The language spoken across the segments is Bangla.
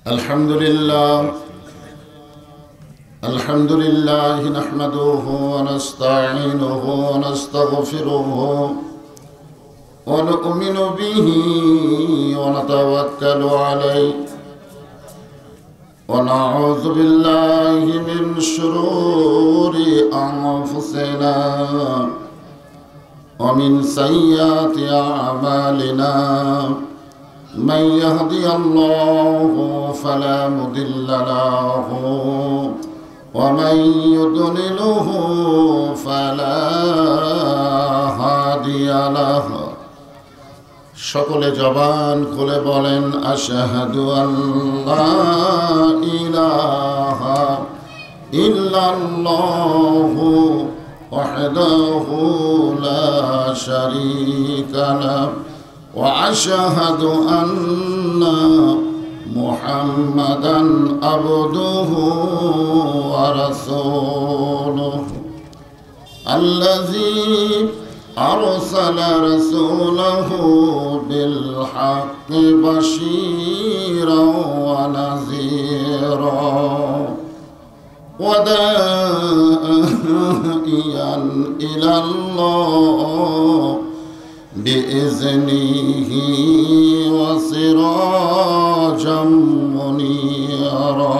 الحمد لله نحمده ونستعينه ونستغفره ونؤمن به ونتوكل عليه ونعوذ بالله من شرور أنفسنا ومن سيئات أعمالنا من يهدي الله فلا مضل له ومن يضلله فلا هادي له সকলে জবান খুলে বলেন আশহাদু আল্লা ইলাহা ইল্লাল্লাহু ওয়াহদাহু লা শারীকা লাহু ওয়া আশহাদু আন্না মুহাম্মাদান আবদুহু ওয়া রাসূলুহু আল্লাযী أرسل رسوله بالحق بشيرا ونذيرا وداعيا إلى الله بإذنه وسراجا منيرا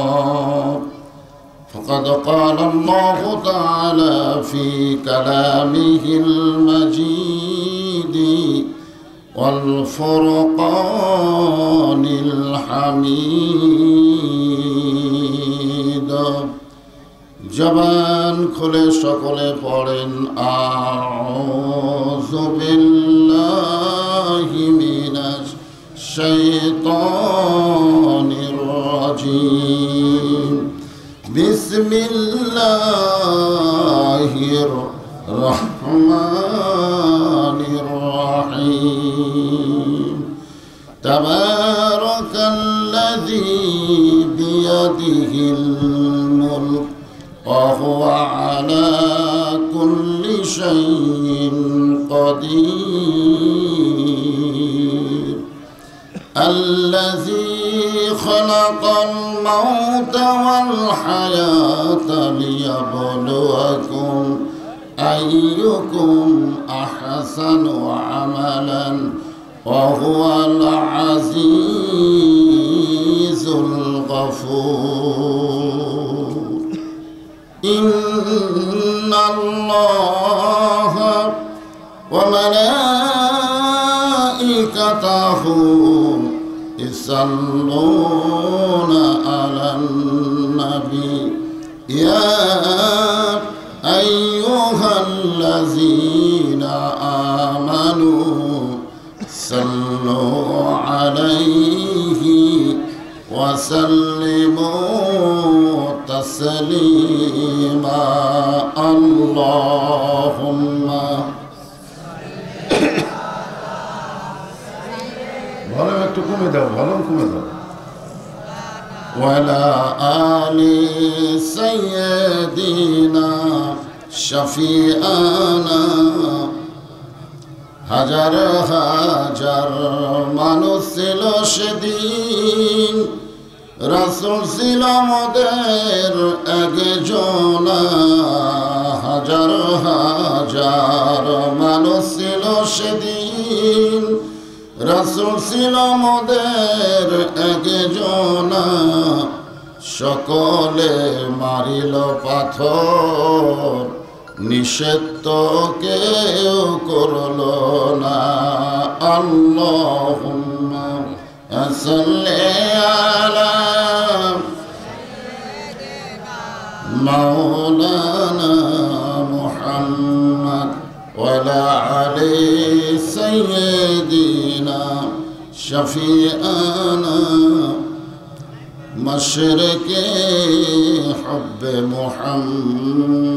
فقد قال الله تعالى في كلامه المجيد والفرقان الحميد জবান খুলে সকলে পড়েন আউযু বিল্লাহি মিনাশ শাইতানির রাজীম بسم الله الرحمن الرحيم تبارك الذي بيده الملك وهو على كل شيء قدير الذي خلق الموت والحياة ليبلوكم أيكم أحسن عملا وهو العزيز الغفور إن الله وملائكته يصلون على النبي يا أيها الذين آمنوا صلوا عليه وسلموا تسليما اللهم ভলিউম একটু কমে দাও ওয়ালা আলি সাইয়্যিদিনা শফিআনা হাজার হাজার মানুষ ছিল সেদিন রাসূল ছিল মোদের একজন হাজার হাজার মানুষ ছিল সেদিন রাসূল ছিল মোদের একজন সকলে মারিল পাথর নিষেধ তো কেউ করল না আল্লাহুম্মা সাল্লি আলা মাওলানা মুহাম্মদ ওয়ালা আলি সাইয়্যিদিনা শফিআনা মশরিকে হুব্বে মুহাম্মদ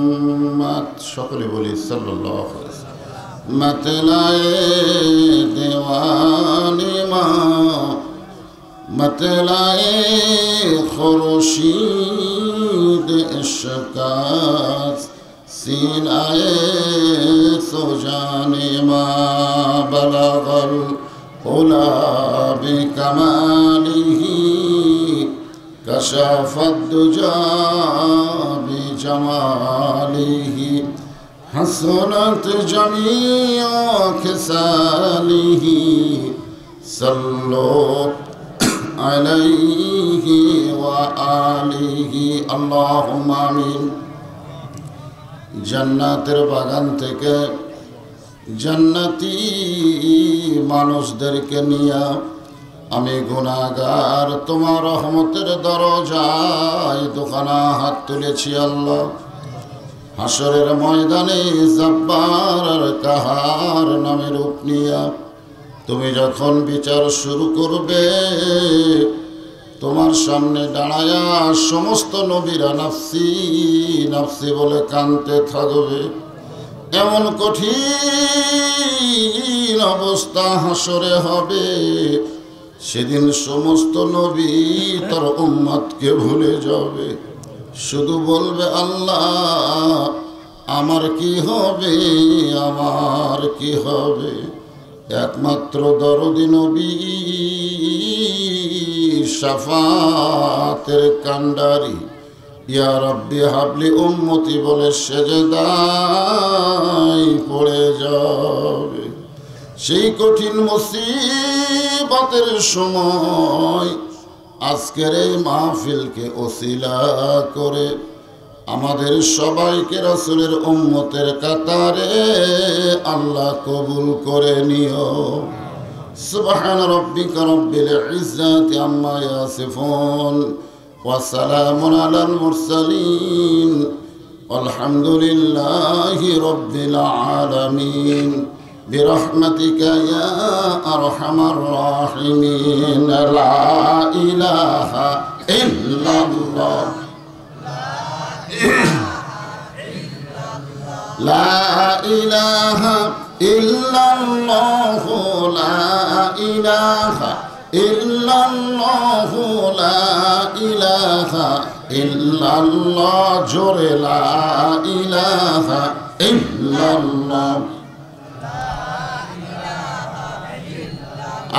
সকলে বলি সাল্লাল্লাহু আলাইহি ওয়াসাল্লাম मतलाए दीवानी माँ मतलाए खुर्शीद इश्क़ात सीनाए सुजाने माँ बलगल उला बिकमालिही كشف الدجى بجماله حسنت جميع خصاله صلوا عليه وآله اللهم آمين জান্নাতের বাগান থেকে জান্নাতি মানুষদেরকে নিয়ে আমি গুনাহগার তোমার রহমতের দরজায় দুখানা হাত তুলেছি আল্লাহ। হাসরের ময়দানে জব্বার আর কাহার নামের রূপ নিয়া তুমি যখন বিচার শুরু করবে, তোমার সামনে দাঁড়ায়া সমস্ত নবীরা নাফসি নাফসি বলে কাঁদতে থাকবে। এমন কঠিন অবস্থা হাসরে হবে, সেদিন সমস্ত নবী তার উম্মতকে ভুলে যাবে, শুধু বলবে আল্লাহ আমার কি হবে, আমার কি হবে। একমাত্র দরদি নবী শাফাতের কান্ডারি ইয়া রাব্বি হাবলি উম্মতি বলে সেজদায় পড়ে যাবে। সেই কঠিন মুসিবতের সময় আজকের এই মাহফিলকে ওসিলা করে আমাদের সবাইকে রাসূলের উম্মতের কাতারে আল্লাহ কবুল করে নিও। সুবহান রাব্বিকা রাব্বিল ইজ্জাতি আম্মা ইয়াসিফুন ওয়া সালামুন আলাল মুরসালিন আলহামদুলিল্লাহি রাব্বিল আলামিন বিরহমাতিকা ইয়া আরহামার রাহিমিন। লা ইলাহা ইল্লাল্লাহ লা ইলাহা ইল্লাল্লাহু লা ইলাহা ইল্লাল্লাহু লা ইলাহা ইল্লাল্লাহ জোরে লা ইলাহা ইল্লাল্লাহ।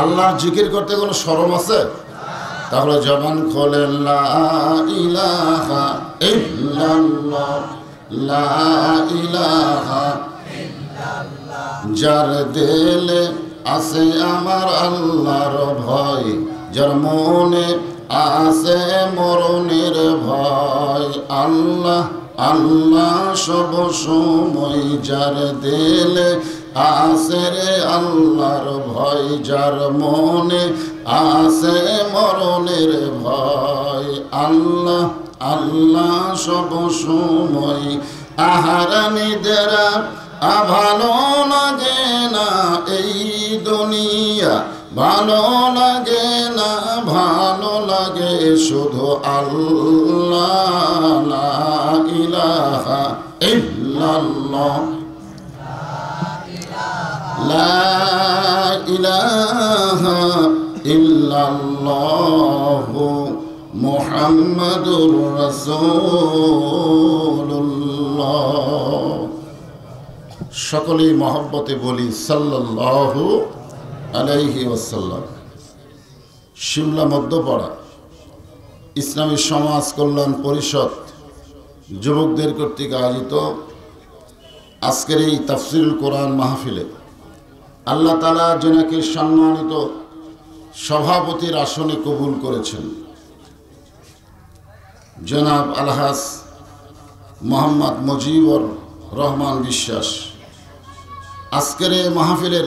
আল্লাহর জিকির করতে কোনো শরম আছে? তাহলে জবান খোলেন লা ইলাহা ইল্লাল্লাহ লা ইলাহা ইল্লাল্লাহ। যার দিলে আছে আমার আল্লাহর ভয়, যার মনে আছে মরণের ভয়, আল্লাহ আল্লাহ সব সময় যার দিলে আছে রে আল্লাহর ভয়, যার মনে আছে মরণের ভয়, আল্লাহ আল্লাহ সব সময়। আহারানিদের ভালো লাগে না এই দুনিয়া, ভালো লাগে না, ভালো লাগে শুধু আল্লাহ। লা ইলাহা ইল্লাল্লাহ লা ইলাহা ইল্লাল্লাহু মুহাম্মাদুর রাসূলুল্লাহ। সকলেই মহব্বতে বলি সাল্লাল্লাহু আলাইহি ওয়াসাল্লাম। শিমলা মধ্যপাড়া ইসলামী সমাজ কল্যাণ পরিষদ যুবকদের কর্তৃক আয়োজিত আজকের এই তাফসিরুল কোরআন মাহফিলে আল্লাহ তাআলা জনাকে সম্মানিত সভাপতির আসনে কবুল করেছেন। জনাব আলহাজ মোহাম্মদ মুজিবুর রহমান বিশ্বাস আজকের এই মাহফিলের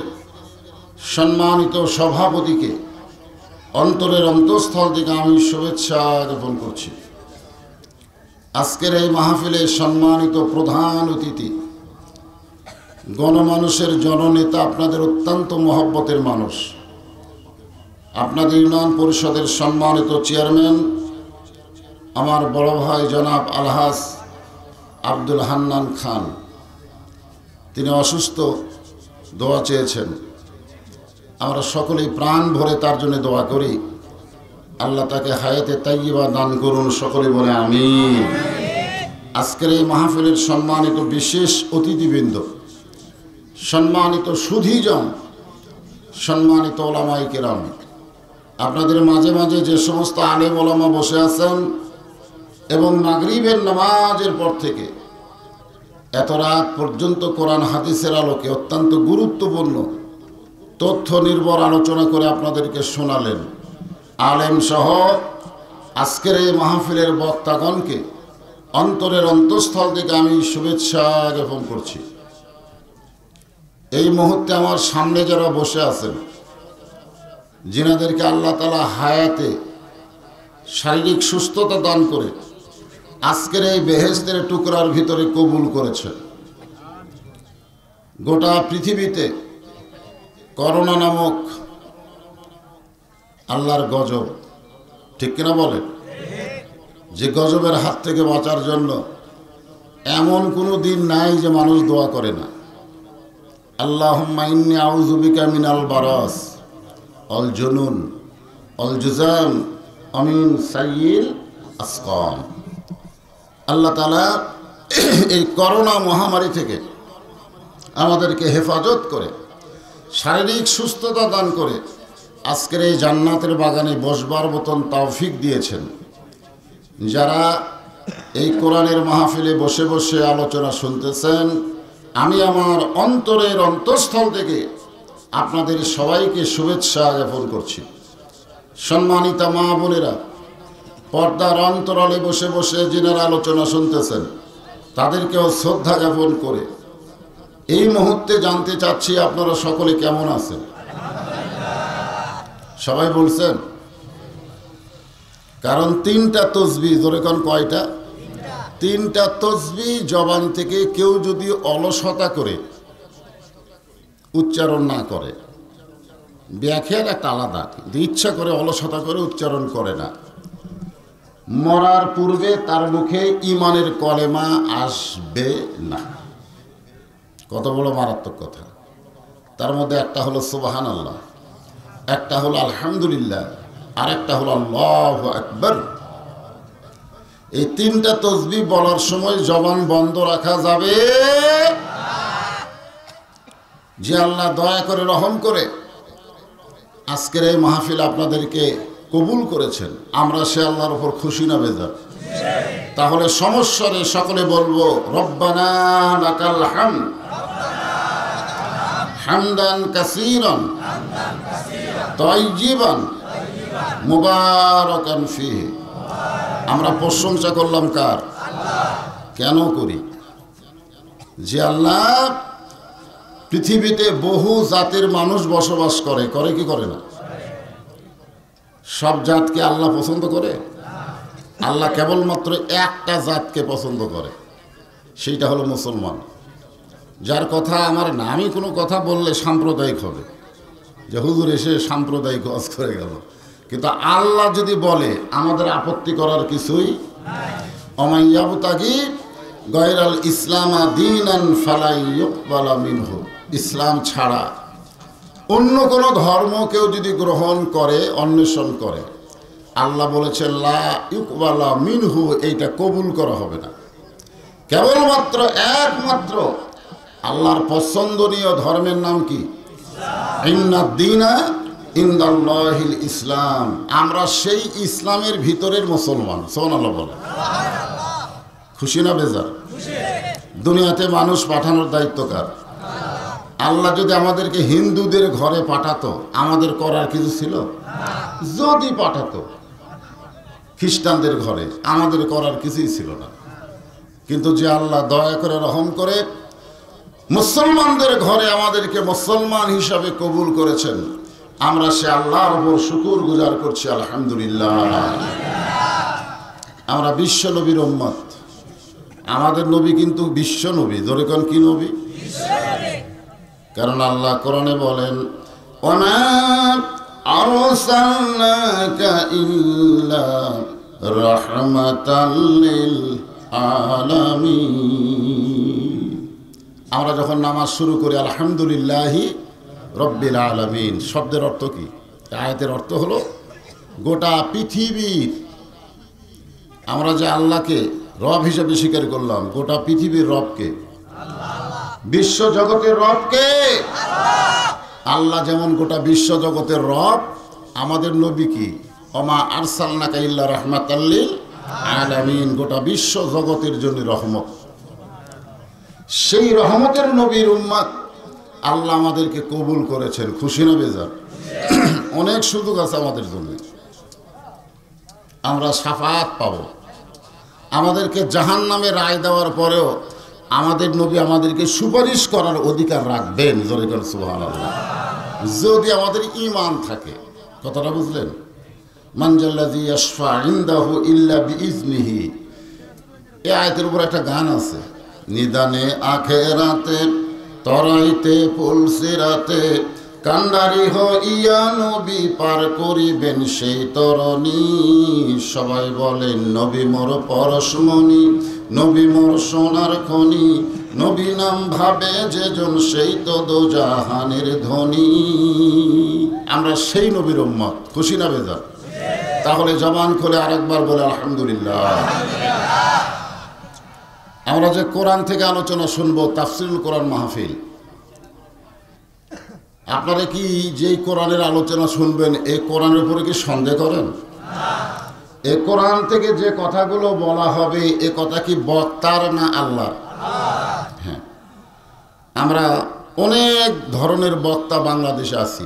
সম্মানিত সভাপতিকে অন্তরের অন্তঃস্থল থেকে আমি শুভেচ্ছা জ্ঞাপন করছি। আজকের এই মাহফিলের সম্মানিত প্রধান অতিথি গণমানুষের জননেতা, আপনাদের অত্যন্ত মহব্বতের মানুষ, আপনাদের ইউনিয়ন পরিষদের সম্মানিত চেয়ারম্যান আমার বড় ভাই জনাব আলহাজ আব্দুল হান্নান খান, তিনি অসুস্থ, দোয়া চেয়েছেন। আমরা সকলেই প্রাণ ভরে তার জন্য দোয়া করি, আল্লাহ তাকে হায়াতে তাইয়্যিবা দান করুন, সকলে বলে আমিন। আজকের এই মাহফিলের সম্মানিত বিশেষ অতিথিবৃন্দ, সম্মানিত সুধীজন, সম্মানিত ওলামায়ে কেরাম, আপনাদের মাঝে মাঝে যে সমস্ত আলেম ওলামা বসে আছেন এবং মাগরিবের নামাজের পর থেকে এত রাত পর্যন্ত কোরআন হাদিসের আলোকে অত্যন্ত গুরুত্বপূর্ণ তথ্য নির্ভর আলোচনা করে আপনাদেরকে শোনালেন, আলেম সহ আজকের এই মাহফিলের বক্তাগণকে অন্তরের অন্তঃস্থল থেকে আমি শুভেচ্ছা জ্ঞাপন করছি। এই মুহূর্তে আমার সামনে যারা বসে আছেন, যিনাদেরকে আল্লাহ তাআলা হায়াতে শারীরিক সুস্থতা দান করে আজকের এই বেহেশতের টুকরার ভিতরে কবুল করেছেন। গোটা পৃথিবীতে করোনা নামক আল্লাহর গজব, ঠিক কিনা বলেন? যে গজবের হাত থেকে বাঁচার জন্য এমন কোনো দিন নাই যে মানুষ দোয়া করে না। আল্লাহুম্মা ইন্নী আউযু বিকা মিনাল বারাস অল জুনুন অল জুজাম আমিন সাইয়িল আসকাম। আল্লাহ তাআলা এই করোনা মহামারী থেকে আমাদেরকে হেফাজত করে শারীরিক সুস্থতা দান করে আজকের এই জান্নাতের বাগানে বসবার মতন তৌফিক দিয়েছেন। যারা এই কোরআনের মাহফিলে বসে বসে আলোচনা শুনতেছেন, আমি আমার অন্তরের অন্তঃস্থল থেকে আপনাদের সবাইকে শুভেচ্ছা জ্ঞাপন করছি। সম্মানিতা মা বোনেরা, পর্দার অন্তরালে বসে বসে যিনারা আলোচনা শুনতেছেন তাদেরকেও শ্রদ্ধা জ্ঞাপন করে এই মুহূর্তে জানতে চাচ্ছি আপনারা সকলে কেমন আছেন? সবাই বলছেন? কারণ তিনটা তসবিহ, ধরে কোন কয়টা? তিনটা তসবিহ জবান থেকে কেউ যদি অলসতা করে উচ্চারণ না করে, ব্যাখ্যার একটা আলাদা, ইচ্ছা করে অলসতা করে উচ্চারণ করে না, মরার পূর্বে তার মুখে ঈমানের কলেমা আসবে না। কত বড় মারাত্মক কথা! তার মধ্যে একটা হলো সুবহানাল্লাহ, একটা হলো আলহামদুলিল্লাহ, আর একটা হলো আল্লাহু আকবার। এই তিনটা তাসবিহ বলার সময় জবান বন্ধ রাখা যাবে। যে আল্লাহ দয়া করে রহম করে আজকের এই মাহফিল আপনাদেরকে কবুল করেছেন, আমরা সে আল্লাহর উপর খুশি না বেজার? তাহলে সমস্যারে সকলে বলবো রব্বানা লাকাল হামদ হামদান কাসীরান তাইয়িবান মুবারাকান ফীহি। আমরা প্রশংসা করলাম কার? কেন করি? যে আল্লাহ পৃথিবীতে বহু জাতের মানুষ বসবাস করে, করে কি করে না? সব জাতকে আল্লাহ পছন্দ করে? আল্লাহ কেবলমাত্র একটা জাতকে পছন্দ করে, সেইটা হলো মুসলমান। যার কথা আমার না, আমি কোনো কথা বললে সাম্প্রদায়িক হবে, যে হুজুর এসে সাম্প্রদায়িক ওয়াজ করে গেল। কিন্তু আল্লাহ যদি বলে আমাদের আপত্তি করার কিছুই। ওমান ইয়াবতাগি গায়রাল ইসলামা দীনান ফালা ইউকবালা মিনহু। ইসলাম ছাড়া অন্য কোনো ধর্ম কেউ যদি গ্রহণ করে, অন্বেষণ করে, আল্লাহ বলেছেন লা ইউকবালা মিনহু, এইটা কবুল করা হবে না। কেবলমাত্র একমাত্র আল্লাহর পছন্দনীয় ধর্মের নাম কি? ইন্নাদ দীনা ইনদাল্লাহিল ইসলাম। আমরা সেই ইসলামের ভিতরের মুসলমান। সুবহানাল্লাহ বলে। খুশি না বেজার? দুনিয়াতে মানুষ পাঠানোর দায়িত্ব কার? আল্লাহ যদি আমাদেরকে হিন্দুদের ঘরে পাঠাতো, আমাদের করার কিছু ছিল? যদি পাঠাতো খ্রিস্টানদের ঘরে, আমাদের করার কিছুই ছিল না। কিন্তু যে আল্লাহ দয়া করে রহম করে মুসলমানদের ঘরে আমাদেরকে মুসলমান হিসাবে কবুল করেছেন, আমরা সে আল্লাহর উপর শুকর গুজার করছি, আলহামদুলিল্লাহ। আমরা বিশ্ব নবীর উম্মত। আমাদের নবী কিন্তু বিশ্ব নবী। ধরে কোন কি নবী? কারণ আল্লাহ কোরআনে বলেন ওমা আরসালনাকা ইল্লা রাহমাতাল লিল আলামিন। আমরা যখন নামাজ শুরু করি আলহামদুলিল্লাহি রব্বিল আলামিন, শব্দের অর্থ কি? আয়াতের অর্থ হলো গোটা পৃথিবীর, আমরা যে আল্লাহকে রব হিসেবে স্বীকার করলাম, গোটা পৃথিবীর রবকে, বিশ্ব জগতের রবকে। আল্লাহ যেমন গোটা বিশ্ব জগতের রব, আমাদের নবী কি ওমা আরসালনাকা ইল্লা রাহমাতাল লিল আলামিন, গোটা বিশ্ব জগতের জন্য রহমত। সেই রহমতের নবীর উম্মত আল্লাহ আমাদেরকে কবুল করেছেন, খুশি না বেজার? অনেক সুযোগ আছে আমাদের জন্য, আমরা শাফাত পাব। আমাদেরকে জাহান্নামে রায় দেওয়ার পরেও আমাদের নবী আমাদেরকে সুপারিশ করার অধিকার রাখবেন, জোরে করে সুবহানাল্লাহ, যদি আমাদের ঈমান থাকে। কথাটা বুঝলেন? মানজাল্লাযী ইয়াশফা ইনদাহু ইল্লা বিইজনিহি, এই আয়াতের উপর একটা গান আছে, নিদানে আখেরাতে তরাইতে পুলসিরাতে কান্ডারি হইয়া নবী পার করিবেন সেই তরণী। সবাই বলেন নবী মোর পরশমণি, নবী মোর সোনার খনি, নবী নাম ভাবে যেজন সেই তো দোজাহানের ধনী। আমরা সেই নবীর উম্মত, খুশি না বেজার? তাহলে জবান খুলে আরেকবার বলে আলহামদুলিল্লাহ। আমরা যে কোরআন থেকে আলোচনা শুনবো, তাফসিরুল কোরআন মাহফিল, আপনারা কি যেই কোরআনের আলোচনা শুনবেন এই কোরআনের উপরে কি সন্দেহ করেন? এই কোরআন থেকে যে কথাগুলো বলা হবে এ কথা কি বক্তার না আল্লাহ? হ্যাঁ, আমরা অনেক ধরনের বক্তা বাংলাদেশে আছি।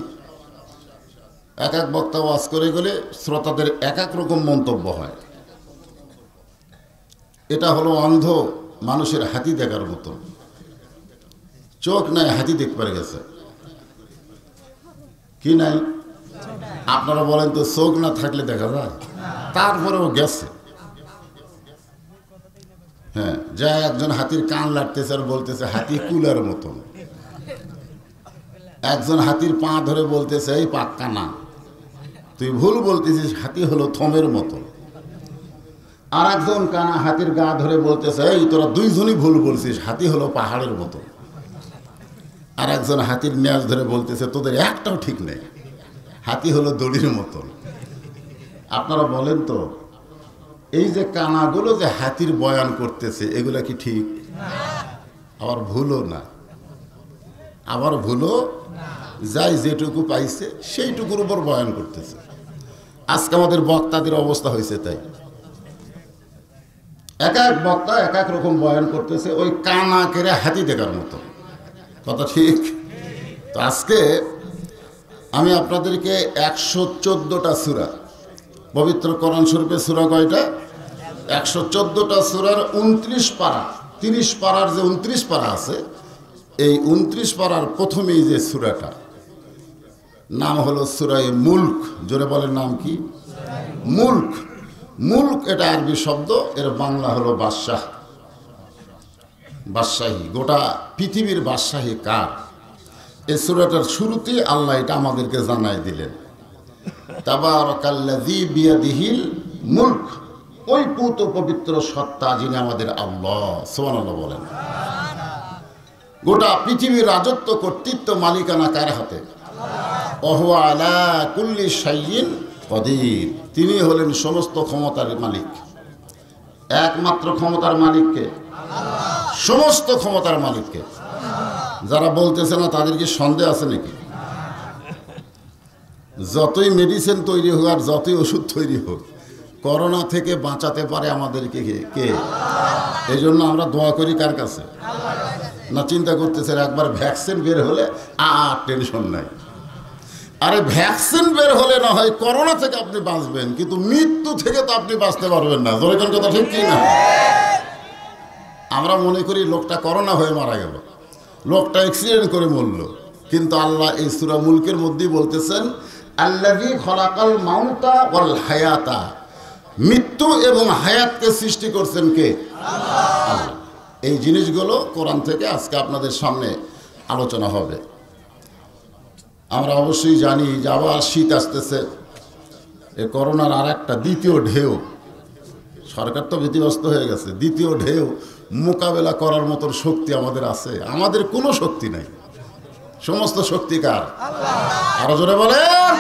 এক এক বক্তা ওয়াজ করে গেলে শ্রোতাদের এক এক রকম মন্তব্য হয়। এটা হলো অন্ধ মানুষের হাতি দেখার মতো, চোখ নাই হাতি দেখতে পারে গেছে, কি নাই? আপনারা বলেন তো, চোখ না থাকলে দেখা যায়? তারপরেও গেছে। হ্যাঁ, যা একজন হাতির কান লাটতেছে আর বলতেছে হাতি কুলার মতন, একজন হাতির পা ধরে বলতেছে এই পাক্কা না, তুই ভুল বলতেছিস, হাতি হলো থমের মতন। আর একজন কানা হাতির গা ধরে বলতেছে এই তোরা দুইজনই ভুল বলছিস, হাতি হলো পাহাড়ের মতো। আর একজন হাতির ন্যাজ ধরে বলতেছে তোদের একটাও ঠিক নেই, হাতি হলো দড়ির মতন। আপনারা বলেন তো, এই যে কানাগুলো যে হাতির বয়ান করতেছে এগুলা কি ঠিক? আবার ভুলও না, আবার ভুলও, যাই যেটুকু পাইছে সেইটুকুর উপর বয়ান করতেছে। আজকে আমাদের বক্তাদের অবস্থা হয়েছে তাই, এক এক বক্তা এক এক রকম বয়ান করতেছে, ওই কানা কেড়ে হাতি দেখার মতো। কথা ঠিক? তো আজকে আমি আপনাদেরকে 114টা সূরা, পবিত্র কোরআন শরীফের সূরা কয়টা? 114টা সূরার 29 পারা, 30 পারার যে 29 পারা আছে, এই 29 পারার প্রথমেই যে সূরাটা নাম হলো সূরায়ে মুলক। জোরে বলেন নাম কি? মুলক। মুলক এটা আরবি শব্দ, এর বাংলা হলো বাদশাহ, বাদশাহী। গোটা পৃথিবীর বাদশাহী কার? এই সূরাটার শুরুতেই আল্লাহ এটা আমাদেরকে জানাই দিলেন, তাবারাকাল্লাযী বিয়াদিহিল মুলক, ওই পুত পবিত্র সত্তা যিনি আমাদের আল্লাহ। সুবহানাল্লাহ বলেন। গোটা পৃথিবীর রাজত্ব কর্তৃত্ব মালিকানা কার হাতে? ওহুয়া আলা কুল্লি শাইইন কদির, তিনি হলেন সমস্ত ক্ষমতার মালিক। একমাত্র ক্ষমতার মালিককে? সমস্ত ক্ষমতার মালিককে। যারা বলতেছে না তাদের কি সন্দেহ আছে নাকি? যতই মেডিসিন তৈরি হোক আর যতই ওষুধ তৈরি হোক, করোনা থেকে বাঁচাতে পারে আমাদেরকে কে? এই জন্য আমরা দোয়া করি কার কাছে? না চিন্তা করতেছে একবার ভ্যাকসিন বের হলে আর টেনশন নাই। আরে ভ্যাকসিন বের হলে না হয় করোনা থেকে আপনি বাঁচবেন, কিন্তু মৃত্যু থেকে তো আপনি বাঁচতে পারবেন না। জোরে কোন কথা ঠিক কি না? আমরা মনে করি লোকটা করোনা হয়ে মারা গেল, লোকটা অ্যাক্সিডেন্ট করে মরল, কিন্তু আল্লাহ এই সূরা মুলকের মধ্যেই বলতেছেন আল্লাযী খলাকাল মাউতা ওয়াল হায়াতা, মৃত্যু এবং হায়াতকে সৃষ্টি করছেন কে? আল্লাহ। এই জিনিসগুলো কোরআন থেকে আজকে আপনাদের সামনে আলোচনা হবে। আমরা অবশ্যই জানি যে আবার শীত আসতেছে, এ করোনার আর একটা দ্বিতীয় ঢেউ, সরকার তো ভীতিগ্রস্ত হয়ে গেছে, দ্বিতীয় ঢেউ মোকাবেলা করার মতন শক্তি আমাদের আছে? আমাদের কোনো শক্তি নাই, সমস্ত শক্তি কার? আরো জোরে বলেন।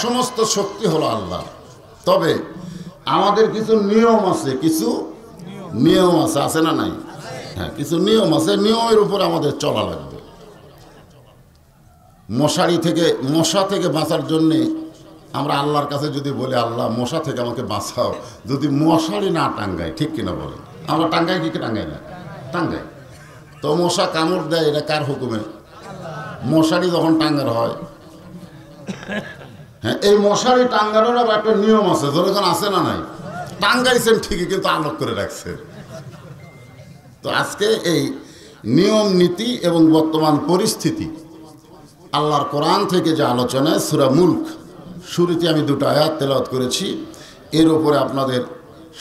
সমস্ত শক্তি হলো আল্লাহ। তবে আমাদের কিছু নিয়ম আছে, কিছু নিয়ম আছে, আছে না নাই? হ্যাঁ, কিছু নিয়ম আছে, নিয়মের উপর আমাদের চলা লাগবে। মশা থেকে বাঁচার জন্যে আমরা আল্লাহর কাছে যদি বলি আল্লাহ মশা থেকে আমাকে বাঁচাও, যদি মশারি না টাঙ্গাই, ঠিক কিনা বলেন? আমরা টাঙ্গাই কি টাঙ্গাই না? টাঙ্গাই। তো মশা কামড় দেয়, এটা কার হুকুমে? মশারি যখন টাঙ্গার হয়, হ্যাঁ, এই মশারি টাঙ্গানোর আবার একটা নিয়ম আছে, যখন আছে না নাই? টাঙ্গাইছেন ঠিকই, কিন্তু আলোক করে রাখছেন। তো আজকে এই নিয়ম নীতি এবং বর্তমান পরিস্থিতি আল্লাহর কোরআন থেকে যে আলোচনা, সূরা মুলক শুরুতে আমি দুটো আয়াত তেলাওয়াত করেছি, এর উপরে আপনাদের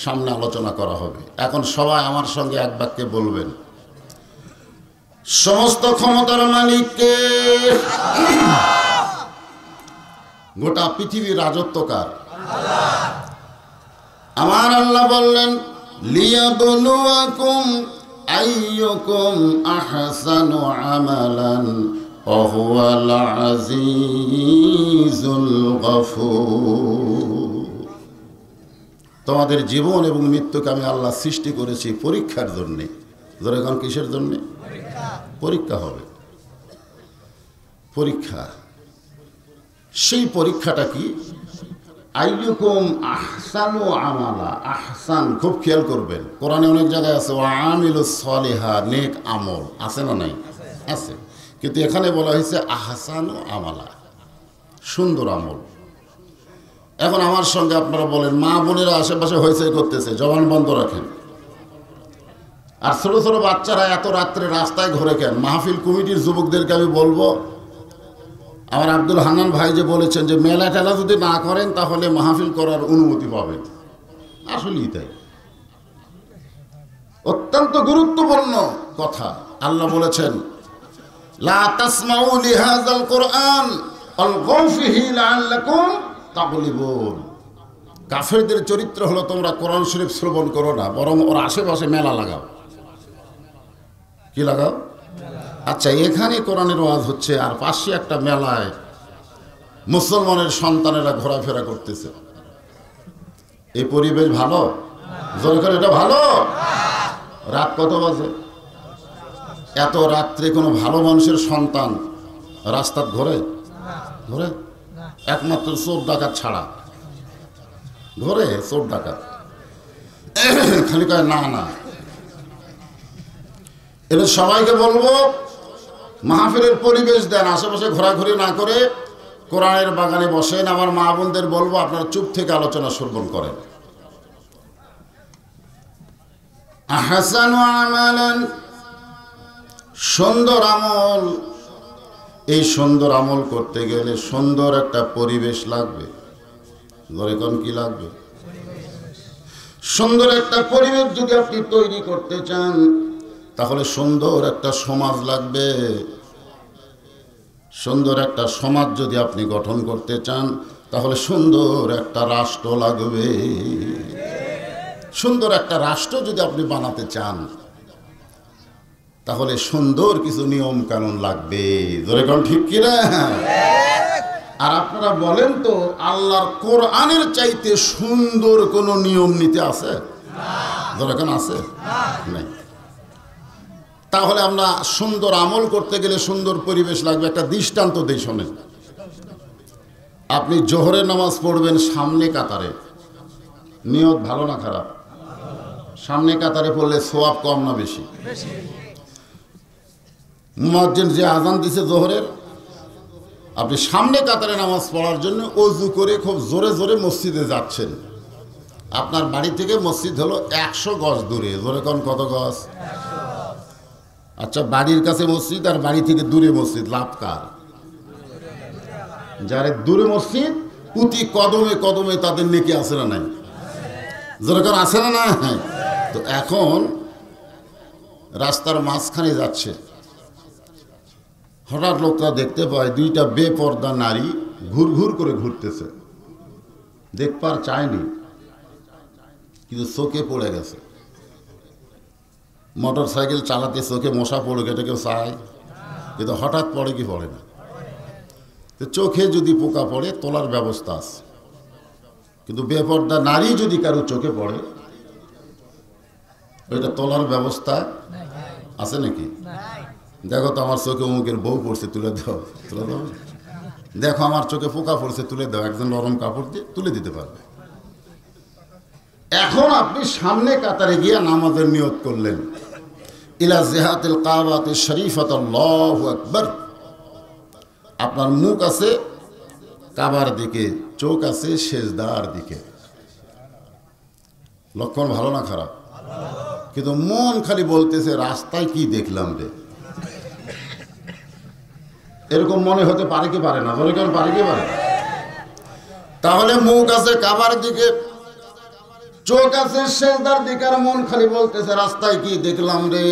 সামনে আলোচনা করা হবে। এখন সবাই আমার সঙ্গে এক বাক্যে বলবেন, সমস্ত ক্ষমতার মালিককে, গোটা পৃথিবীর রাজত্বকার আমার আল্লাহ বললেন, লিয়াবলুয়াকুম আইয়ুকুম আহসানু আমালান ওয়া হুয়াল আজিজুল গফুর। তোমাদের জীবন এবং মৃত্যুকে আমি আল্লাহ সৃষ্টি করেছি পরীক্ষার জন্যে। যখন কিসের জন্যে? পরীক্ষা হবে, পরীক্ষা। সেই পরীক্ষাটা কি? আইয়ুকুম আহসানু আমালা। আহসান, খুব খেয়াল করবেন, কোরআনে অনেক জায়গায় আছে ওয়া আমিলুস সলিহা, নেক আমল, আছে না নাই? আছে। কিন্তু এখানে বলা হয়েছে আহসানু আমালা, সুন্দর আমল। এখন আমার সঙ্গে আপনারা বলেন, মা বোনেরা আশেপাশে হয়েছে করতেছে, জবান বন্ধ রাখেন। আর ছোট ছোট বাচ্চারা এত রাত্রে রাস্তায় ঘুরে কেন? মাহফিল কমিটির যুবকদেরকে আমি বলবো, আমার আব্দুল হান্নান ভাই যে বলেছেন যে মেলা টেলা যদি না করেন তাহলে মাহফিল করার অনুমতি পাবেন, আসলেই তাই। অত্যন্ত গুরুত্বপূর্ণ কথা। আল্লাহ বলেছেন, লা তাসমাউ লিহাযাল কুরআন আলগাউ ফিহি লাআল্লাকুম তাগলিবুন। কাফেরদের চরিত্র হলো, তোমরা কোরআন শরীফ শ্রবণ করো না, বরং ওর আশেপাশে মেলা লাগাও। কি লাগাও? আচ্ছা, এখানে কোরআনের ওয়াজ হচ্ছে, আর পাশে একটা মেলায় মুসলমানের সন্তানেরা ঘোরাফেরা করতেছে। এই পরিবেশ ভালো? জোরে এটা ভালো? রাত কত বাজে? এত রাত্রে কোনো ভালো মানুষের সন্তান রাস্তাত ঘোরে? ঘোরে? একমাত্র চোর ডাকাত ছাড়া ঘোরে। চোর ডাকাত খালি কয় না না। এদের সবাইকে বলবো, মাহফিলের পরিবেশ দেন, আশেপাশে ঘোরাঘুরি না করে কোরআনের বাগানে বসেন। আমার মা বোনদের বলবো, আপনারা চুপ থেকে আলোচনা শ্রবণ করেন। আহসানু আমালান, সুন্দর আমল। এই সুন্দর আমল করতে গেলে সুন্দর একটা পরিবেশ লাগবে। ঘরে কোন কি লাগবে? সুন্দর একটা পরিবেশ যদি আপনি তৈরি করতে চান, তাহলে সুন্দর একটা সমাজ লাগবে। সুন্দর একটা সমাজ যদি আপনি গঠন করতে চান, তাহলে সুন্দর একটা রাষ্ট্র লাগবে। সুন্দর একটা রাষ্ট্র যদি আপনি বানাতে চান, তাহলে সুন্দর কিছু নিয়ম কানুন লাগবে। ধরে কোন ঠিক কিনা? আর আপনারা বলেন তো, আল্লাহর কোরআনের চাইতে সুন্দর কোন নিয়ম নীতি আছে? ধরে কোন আছে? নাই। তাহলে আমরা সুন্দর আমল করতে গেলে সুন্দর পরিবেশ লাগবে। একটা দৃষ্টান্ত দিই, শোনেন। আপনি জোহরের নামাজ পড়বেন সামনে কাতারে, নিয়ত ভালো না খারাপ? সামনে কাতারে পড়লে সওয়াব কম না বেশি? মুয়াজ্জিন যে আজান দিছে জোহরের, আপনি সামনে কাতারে নামাজ পড়ার জন্য ওযু করে খুব জোরে জোরে মসজিদে যাচ্ছেন। আপনার বাড়ি থেকে মসজিদ হলো 100 গজ দূরে। জোরে কোন কত গজ? আচ্ছা, বাড়ির কাছে মসজিদ আর বাড়ি থেকে দূরে মসজিদ, লাভ কার? যারা দূরে মসজিদ, প্রতি কদমে কদমে তাদের নেকি আছে না নাই? যেরকম আছে না না? তো এখন রাস্তার মাঝখানে যাচ্ছে, হঠাৎ লোকরা দেখতে পায় দুইটা বেপর্দা নারী ঘুরঘুর করে ঘুরতেছে। দেখবার চায়নি, কিন্তু চোখে পড়ে গেছে। মোটর সাইকেল চালাতে চোখে মশা পড়ে, এটা কেউ চায়? কিন্তু হঠাৎ পড়ে কি পড়ে না? তো চোখে যদি পোকা পড়ে তোলার ব্যবস্থা আছে, কিন্তু বেপর্দা নারী যদি কারো চোখে পড়ে, ওইটা তোলার ব্যবস্থা আছে নাকি? দেখো তো আমার চোখে অমুকের বউ পড়ছে, তুলে দাও, তুলে দাও। দেখো আমার চোখে পোকা পড়ছে, তুলে দাও, একজন নরম কাপড় দিয়ে তুলে দিতে পারবে। এখন আপনি সামনে কাতারে গিয়ে নামাজের নিয়ত করলেন, ইলা জিহাতিল কাবাতিশ শরীফাত, আল্লাহু আকবার। আপনার মুখ আছে কাবার দিকে, চোখ আছে সেজদার দিকে। লক্ষণ ভালো না খারাপ? কিন্তু মন খালি বলতেছে রাস্তায় কি দেখলাম রে। এরকম মনে হতে পারে কি পারে না? বলে কেন পারে কি পারে? তাহলে মুখ আছে কাবার দিকে, চোখ আছে সেজদার দিকে, আর মন খালি বলতেছে রাস্তায় কি দেখলাম রে।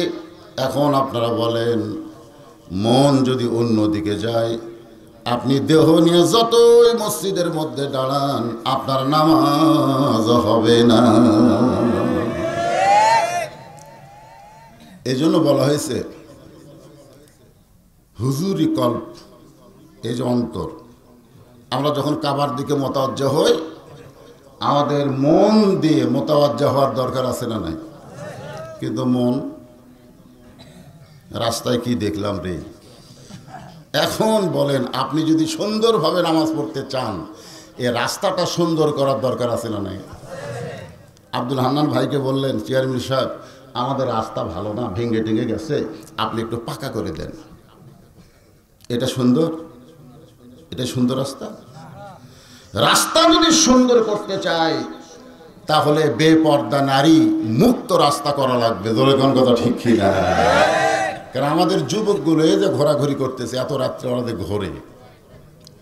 এখন আপনারা বলেন, মন যদি অন্য দিকে যায়, আপনি দেহ নিয়ে যতই মসজিদের মধ্যে দাঁড়ান, আপনার নামাজ হবে না। এই জন্য বলা হয়েছে হুজুরি কল্প, এই যে অন্তর। আমরা যখন কাবার দিকে মোতাওয়াজ্জা হই, আমাদের মন দিয়ে মোতাওয়াজ্জা হওয়ার দরকার আছে না নাই? কিন্তু মন রাস্তায় কি দেখলাম রে। এখন বলেন, আপনি যদি সুন্দরভাবে নামাজ পড়তে চান, এ রাস্তাটা সুন্দর করার দরকার আছে না নাই? আব্দুল হান্নান ভাইকে বললেন, চেয়ারম্যান সাহেব আমাদের রাস্তা ভালো না, ভেঙে টেঙে গেছে, আপনি একটু পাকা করে দেন। এটা সুন্দর? এটা সুন্দর রাস্তা? রাস্তা যদি সুন্দর করতে চাই, তাহলে বেপর্দা নারী মুক্ত রাস্তা করা লাগবে। ধরে কোন কথা ঠিক কি না? কারণ আমাদের যুবকগুলো এই যে ঘোরাঘুরি করতেছে, এত রাত্রে ওরা যে ঘোরে,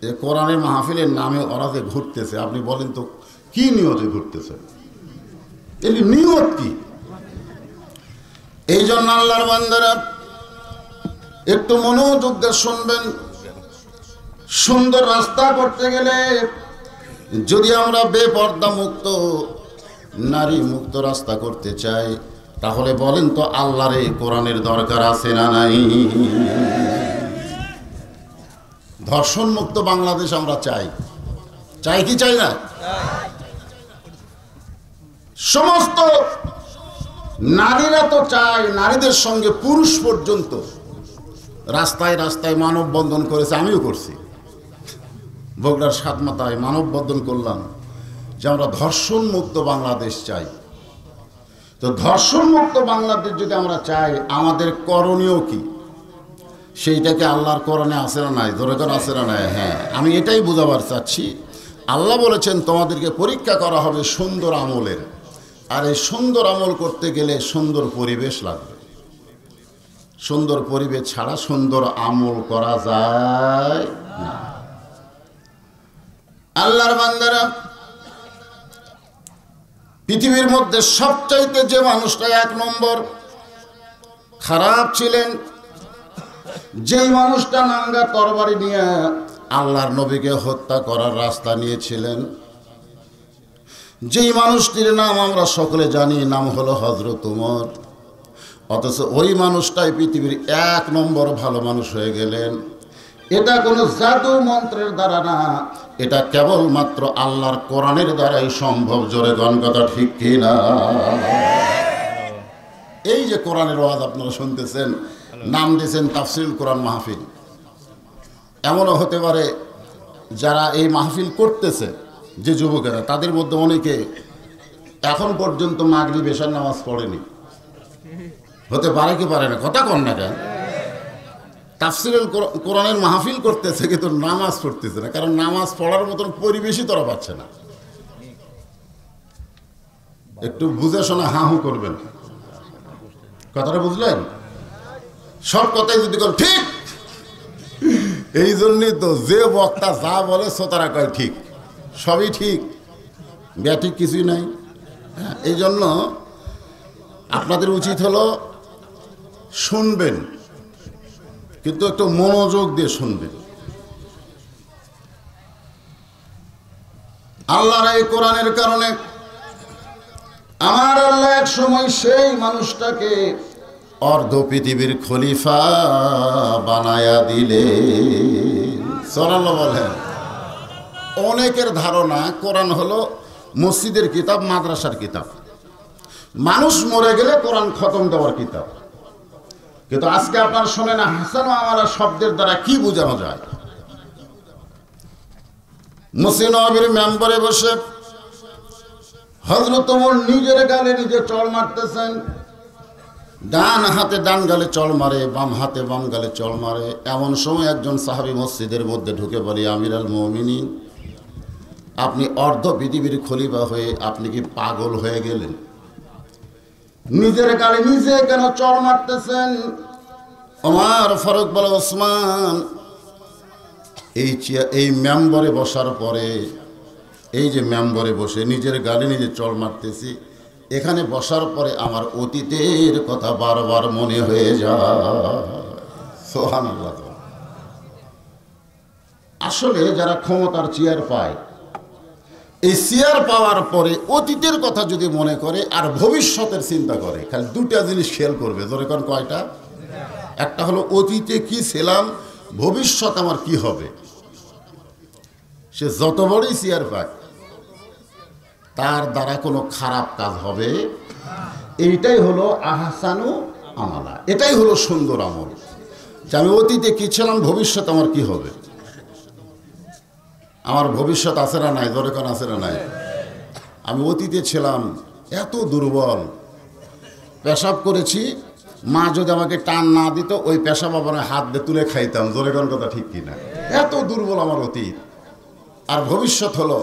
এ কোরআনের মাহফিলের নামে ওরা যে ঘুরতেছে, আপনি বলেন তো কি নিয়তে ঘুরতেছে? এর নিয়ত কি? এই জন্য আল্লাহর বান্দারা একটু মনোযোগ দিয়ে শুনবেন। সুন্দর রাস্তা করতে গেলে যদি আমরা বেপর্দা মুক্ত, নারী মুক্ত রাস্তা করতে চাই, তাহলে বলেন তো আল্লাহর এই কোরআনের দরকার আছে না নাই? ধর্ষণ মুক্ত বাংলাদেশ আমরা চাই, চাই কি চাই না? সমস্ত নারীরা তো চায়, নারীদের সঙ্গে পুরুষ পর্যন্ত রাস্তায় রাস্তায় মানববন্ধন করেছে, আমিও করছি। বগুড়ার সাতমাথায় মানববন্ধন করলাম যে আমরা ধর্ষণ মুক্ত বাংলাদেশ চাই। তো ধর্ষণ মুক্ত বাংলাদেশ যদি আমরা চাই, আমাদের করণীয় কি? সেইটাকে আল্লাহর কোরআনে আছে না নাই? দরকার আছে না নাই? হ্যাঁ, আমি এটাই বোঝাবার চাচ্ছি। আল্লাহ বলেছেন তোমাদেরকে পরীক্ষা করা হবে সুন্দর আমলের, আর এই সুন্দর আমল করতে গেলে সুন্দর পরিবেশ লাগবে। সুন্দর পরিবেশ ছাড়া সুন্দর আমল করা যায় না। আল্লাহর বান্দারা, পৃথিবীর মধ্যে সবচাইতে যে মানুষটা এক নম্বর খারাপ ছিলেন, যেই মানুষটা নাঙ্গা তরবারি নিয়ে আল্লাহর নবীকে হত্যা করার রাস্তা নিয়েছিলেন, যেই মানুষটির নাম আমরা সকলে জানি, নাম হলো হযরত ওমর। অথচ ওই মানুষটাই পৃথিবীর এক নম্বর ভালো মানুষ হয়ে গেলেন। এটা কোনো জাদু মন্ত্রের দ্বারা না, এটা কেবলমাত্র আল্লাহর কোরআনের দ্বারাই সম্ভব। জোরে গণ কথা ঠিক কিনা? এই যে কোরআনের ওয়াজ আপনারা শুনতেছেন, নাম দিয়েছেন তাফসীরুল কোরআন মাহফিল। এমনও হতে পারে যারা এই মাহফিল করতেছে, যে যুবকেরা, তাদের মধ্যে অনেকে এখন পর্যন্ত মাগরিব এশার নামাজ পড়েনি। হতে পারে কি পারে না? কথা কন না কেন? তাফসীরুল কোরআনের মাহফিল করতেছে কিন্তু নামাজ পড়তেছে না, কারণ নামাজ পড়ার মতন পরিবেশই তারা পাচ্ছে না। একটু বুঝে শোনা হা হু করবেন, কথাটা বুঝলেন? সব কথাই যদি কোন ঠিক, এই জন্যই তো যে বক্তা যা বলে শ্রোতারা কয় ঠিক, সবই ঠিক, ব্যাঠিক কিছুই নাই। এই জন্য আপনাদের উচিত হলো শুনবেন, কিন্তু একটু মনোযোগ দিয়ে শুনবেন। আল্লাহর এই কোরআনের কারণে আমার আল্লাহ এক সময় সেই মানুষটাকে অর্ধ পৃথিবীর খলিফা বানায়া দিলে। সুবহানাল্লাহ বলেন। অনেকের ধারণা কোরআন হলো মসজিদের কিতাব, মাদ্রাসার কিতাব, মানুষ মরে গেলে কোরআন খতম দেওয়ার কিতাব। কিন্তু আজকে আপনারা শোনেন হাসান ও আমারা শব্দের দ্বারা কি বোঝানো যায়। মসজিদ নববীর মেম্বারে বসে হযরত ওমর নিজের গালে নিজে চড় মারতেছেন। ডান হাতে ডান গালে চড় মারে, বাম হাতে বাম গালে চড় মারে। এমন সময় একজন সাহাবী মসজিদের মধ্যে ঢুকে বলে, আমিরুল মুমিনিন, আপনি অর্ধ পৃথিবীর খলিফা হয়ে আপনি কি পাগল হয়ে গেলেন? নিজের গালে নিজে কেন চড় মারতেছেন? ওমর ফারুক বলে, ওসমান, এই মেম্বারে বসার পরে, এই যে মেম্বারে বসে নিজের গালে নিজে চড় মারতেছি, এখানে বসার পরে আমার অতীতের কথা বারবার মনে হয়ে যায়। সুবহানাল্লাহ। আসলে যারা ক্ষমতার চেয়ার পায়, এই চেয়ার পাওয়ার পরে অতীতের কথা যদি মনে করে আর ভবিষ্যতের চিন্তা করে, খালি দুটা জিনিস খেয়াল করবে। ধরে কোন কয়টা? একটা হলো অতীতে কি ছিলাম, ভবিষ্যৎ আমার কি হবে। সে যত বড়ই চেয়ার পায়, তার দ্বারা কোনো খারাপ কাজ হবে। এইটাই হলো আহসানু আমালা, এটাই হলো সুন্দর আমল, যে আমি অতীতে কি ছিলাম, ভবিষ্যৎ আমার কি হবে। আমার ভবিষ্যৎ আছে না নাই? ধরে কোন আছে না নাই? আমি অতীতে ছিলাম এত দুর্বল, পেশাব করেছি, মা যদি আমাকে টান না দিত, ওই পেশাব আবার হাত দিয়ে তুলে খাইতাম। জোরে কোন কথা ঠিক কিনা? এত দুর্বল আমার অতীত। আর ভবিষ্যৎ হলো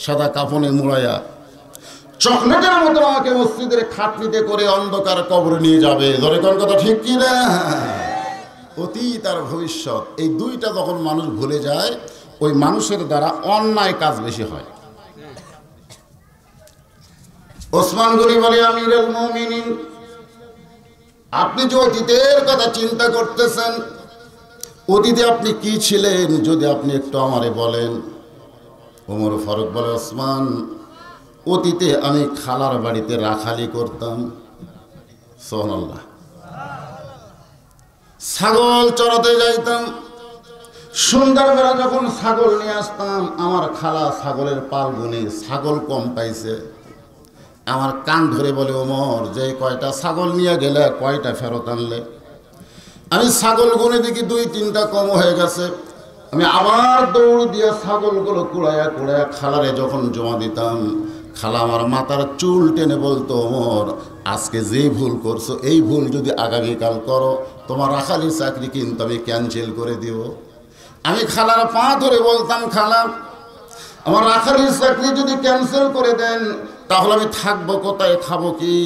সাদা কাফনে মুড়াইয়া চকলেটের মতো আমাকে মসজিদের খাটনিতে করে অন্ধকার কবরে নিয়ে যাবে। জোরে কোন কথা ঠিক কিনা? অতীত আর ভবিষ্যৎ, এই দুইটা যখন মানুষ ভুলে যায়, ওই মানুষের দ্বারা অন্যায় কাজ বেশি হয়। ওসমান গনি বলে, আমিরুল মুমিনিন, আপনি যে অতীতের কথা চিন্তা করতেছেন, অতীতে আপনি কি ছিলেন যদি আপনি একটু আমারে বলেন। ওমর ফারুক বলে, ওসমান, অতীতে আমি খালার বাড়িতে রাখালি করতাম। সুবহানাল্লাহ। ছাগল চড়াতে যাইতাম, সন্ধ্যাবেলা যখন ছাগল নিয়ে আসতাম, আমার খালা ছাগলের পাল গুনে ছাগল কম পাইছে। আমার কান ধরে বলে, ওমর, যে কয়টা ছাগল নিয়ে গেলে কয়টা ফেরত আনলে? আমি ছাগল গুনে দেখি 2-3টা কম হয়ে গেছে। আমি আবার দৌড় দিয়ে ছাগলগুলো কুড়াইয়া কুড়াইয়া খালারে যখন জমা দিতাম, খালা আমার মাথার চুল টেনে বলতো, ওমর, আজকে যে ভুল করছো, এই ভুল যদি আগামীকাল করো, তোমার রাখালির চাকরি কিন্তু আমি ক্যান্সেল করে দিব। আমি খালার পা ধরে বলতাম, খালা, আমার রাখালির চাকরি যদি ক্যান্সেল করে দেন, তাহলে আমি থাকবো কোথায়, খাবো কি?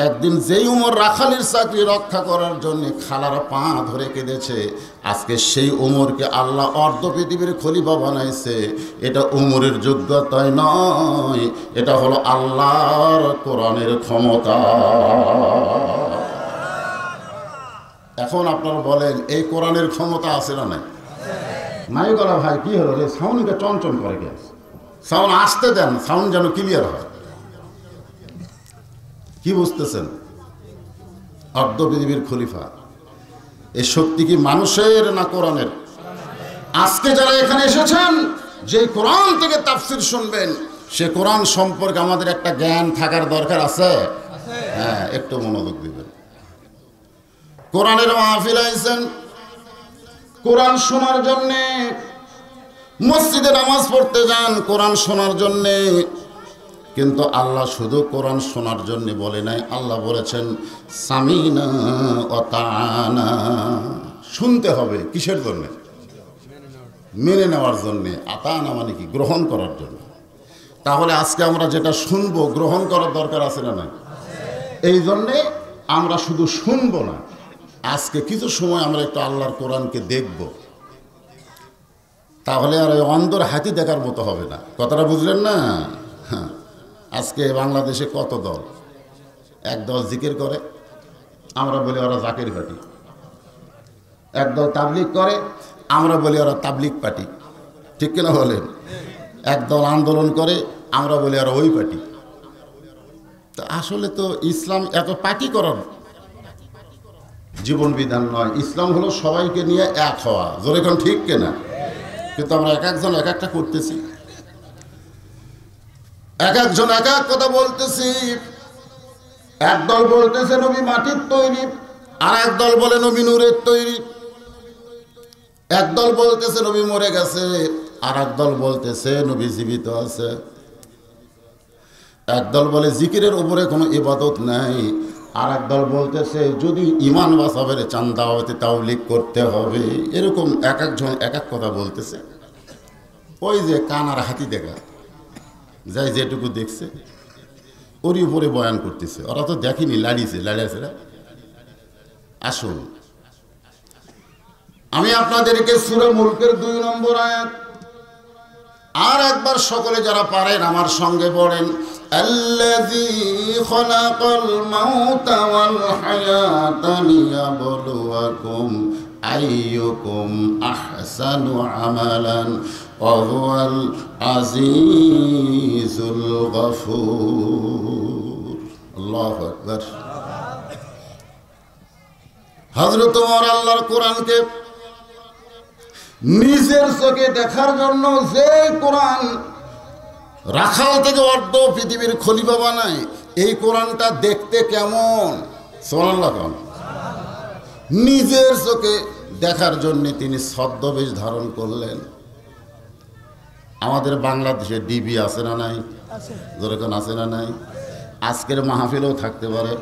একদিন যেই উমর রাখালির চাকরি রক্ষা করার জন্য খালার পা ধরে কেঁদেছে, আজকে সেই উমরকে আল্লাহ অর্ধ পৃথিবীর খলিফা বানাইছে। এটা উমরের যোগ্যতায় নয়, এটা হলো আল্লাহর কোরআনের ক্ষমতা। এখন আপনারা বলেন, এই কোরআনের ক্ষমতা আছে না নাই? নাই গলা ভাই, কি হলো রে? সাউন্ডকে চঞ্চল করে গে, সাউন্ড আসতে দেন, সাউন্ড যেন ক্লিয়ার হয়। কি বুঝতেছেন? অর্ধ পৃথিবীর খলিফা, এই শক্তি কি মানুষের না কোরআনের? আজকে যারা এখানে এসেছেন, যে কোরআন থেকে তাফসীর শুনবেন, সে কোরআন সম্পর্কে আমাদের একটা জ্ঞান থাকার দরকার আছে। হ্যাঁ, একটু মনোযোগ দিবেন। কোরআনের মাহফিল আইছেন কোরআন শোনার জন্যে, মসজিদে নামাজ পড়তে যান কোরআন শোনার জন্যে, কিন্তু আল্লাহ শুধু কোরআন শোনার জন্য বলে নাই, আল্লাহ বলেছেন সামিনা ওয়া তাআনা। শুনতে হবে কিসের জন্য? মেনে নেওয়ার জন্য। আতানা মানে কি? গ্রহণ করার জন্য। তাহলে আজকে আমরা যেটা শুনবো, গ্রহণ করার দরকার আছে না নাই? এই জন্যে আমরা শুধু শুনবো না, আজকে কিছু সময় আমরা একটু আল্লাহর কোরআনকে দেখব। তাহলে আর ওই অন্ধর হাতি দেখার মতো হবে না। কথাটা বুঝলেন না? হ্যাঁ। আজকে বাংলাদেশে কত দল? এক দল জিকির করে, আমরা বলি ওরা জাকির পার্টি। এক দল তাবলিগ করে, আমরা বলি ওরা তাবলিগ পার্টি। ঠিক কিনা বলেন? এক দল আন্দোলন করে, আমরা বলি ওরা ওই পার্টি। তো আসলে তো ইসলাম এত পার্টি করার জীবন বিধান নয়। ইসলাম হলো সবাইকে নিয়ে এক হওয়া। জোরে কোন ঠিক কিনা? কিন্তু আমরা এক একজন এক একটা করতেছি, এক একজন এক এক কথা বলতেছি। এক দল বলতেছে নবী মাটির তৈরি, আর এক দল বলে নবী নূরের তৈরি। এক দল বলতেছে নবী মরে গেছে, আর একদল বলতেছে নবী জীবিত আছে, একদল বলে জিকিরের উপরে কোনো ইবাদত নাই, আর একদল বলতেছে যদি ইমান বাঁচাবের চান দাওয়াতে তাওলীগ করতে হবে। এরকম এক একজন এক এক কথা বলতেছে। ওই যে কান আর হাতি দেখা যাই যেটুকু দেখছে ওরই উপরে বয়ান করতেছে। ওরা তো দেখেনি, লাড়িয়েছে। আসুন আমি আপনাদেরকে সূরা মুলকের 2 নম্বর আয়াত আর একবার সকলে যারা পারেন আমার সঙ্গে পড়েন। আল্লাযী খালাকাল মাউতা ওয়াল হায়াতা লিয়াবলুয়াকুম আইয়ুকুম আহসানু আমালান ওয়া হুয়াল আজিজুল গফুর। আল্লাহু আকবার। হযরত ওমর আল্লাহর কোরআনকে নিজের চোখে দেখার জন্য যে কোরআন রাখাল থেকে অর্ধ পৃথিবীর খলিফা বানায়, এই কোরআনটা দেখতে কেমন সুবহানাল্লাহ, নিজের চোখে দেখার জন্য তিনি ছদ্মবেশ ধারণ করলেন। আমাদের বাংলাদেশে ডিবি আছে না নাই? যেরকম আছে না নাই? আজকের মাহফিলেও থাকতে পারে,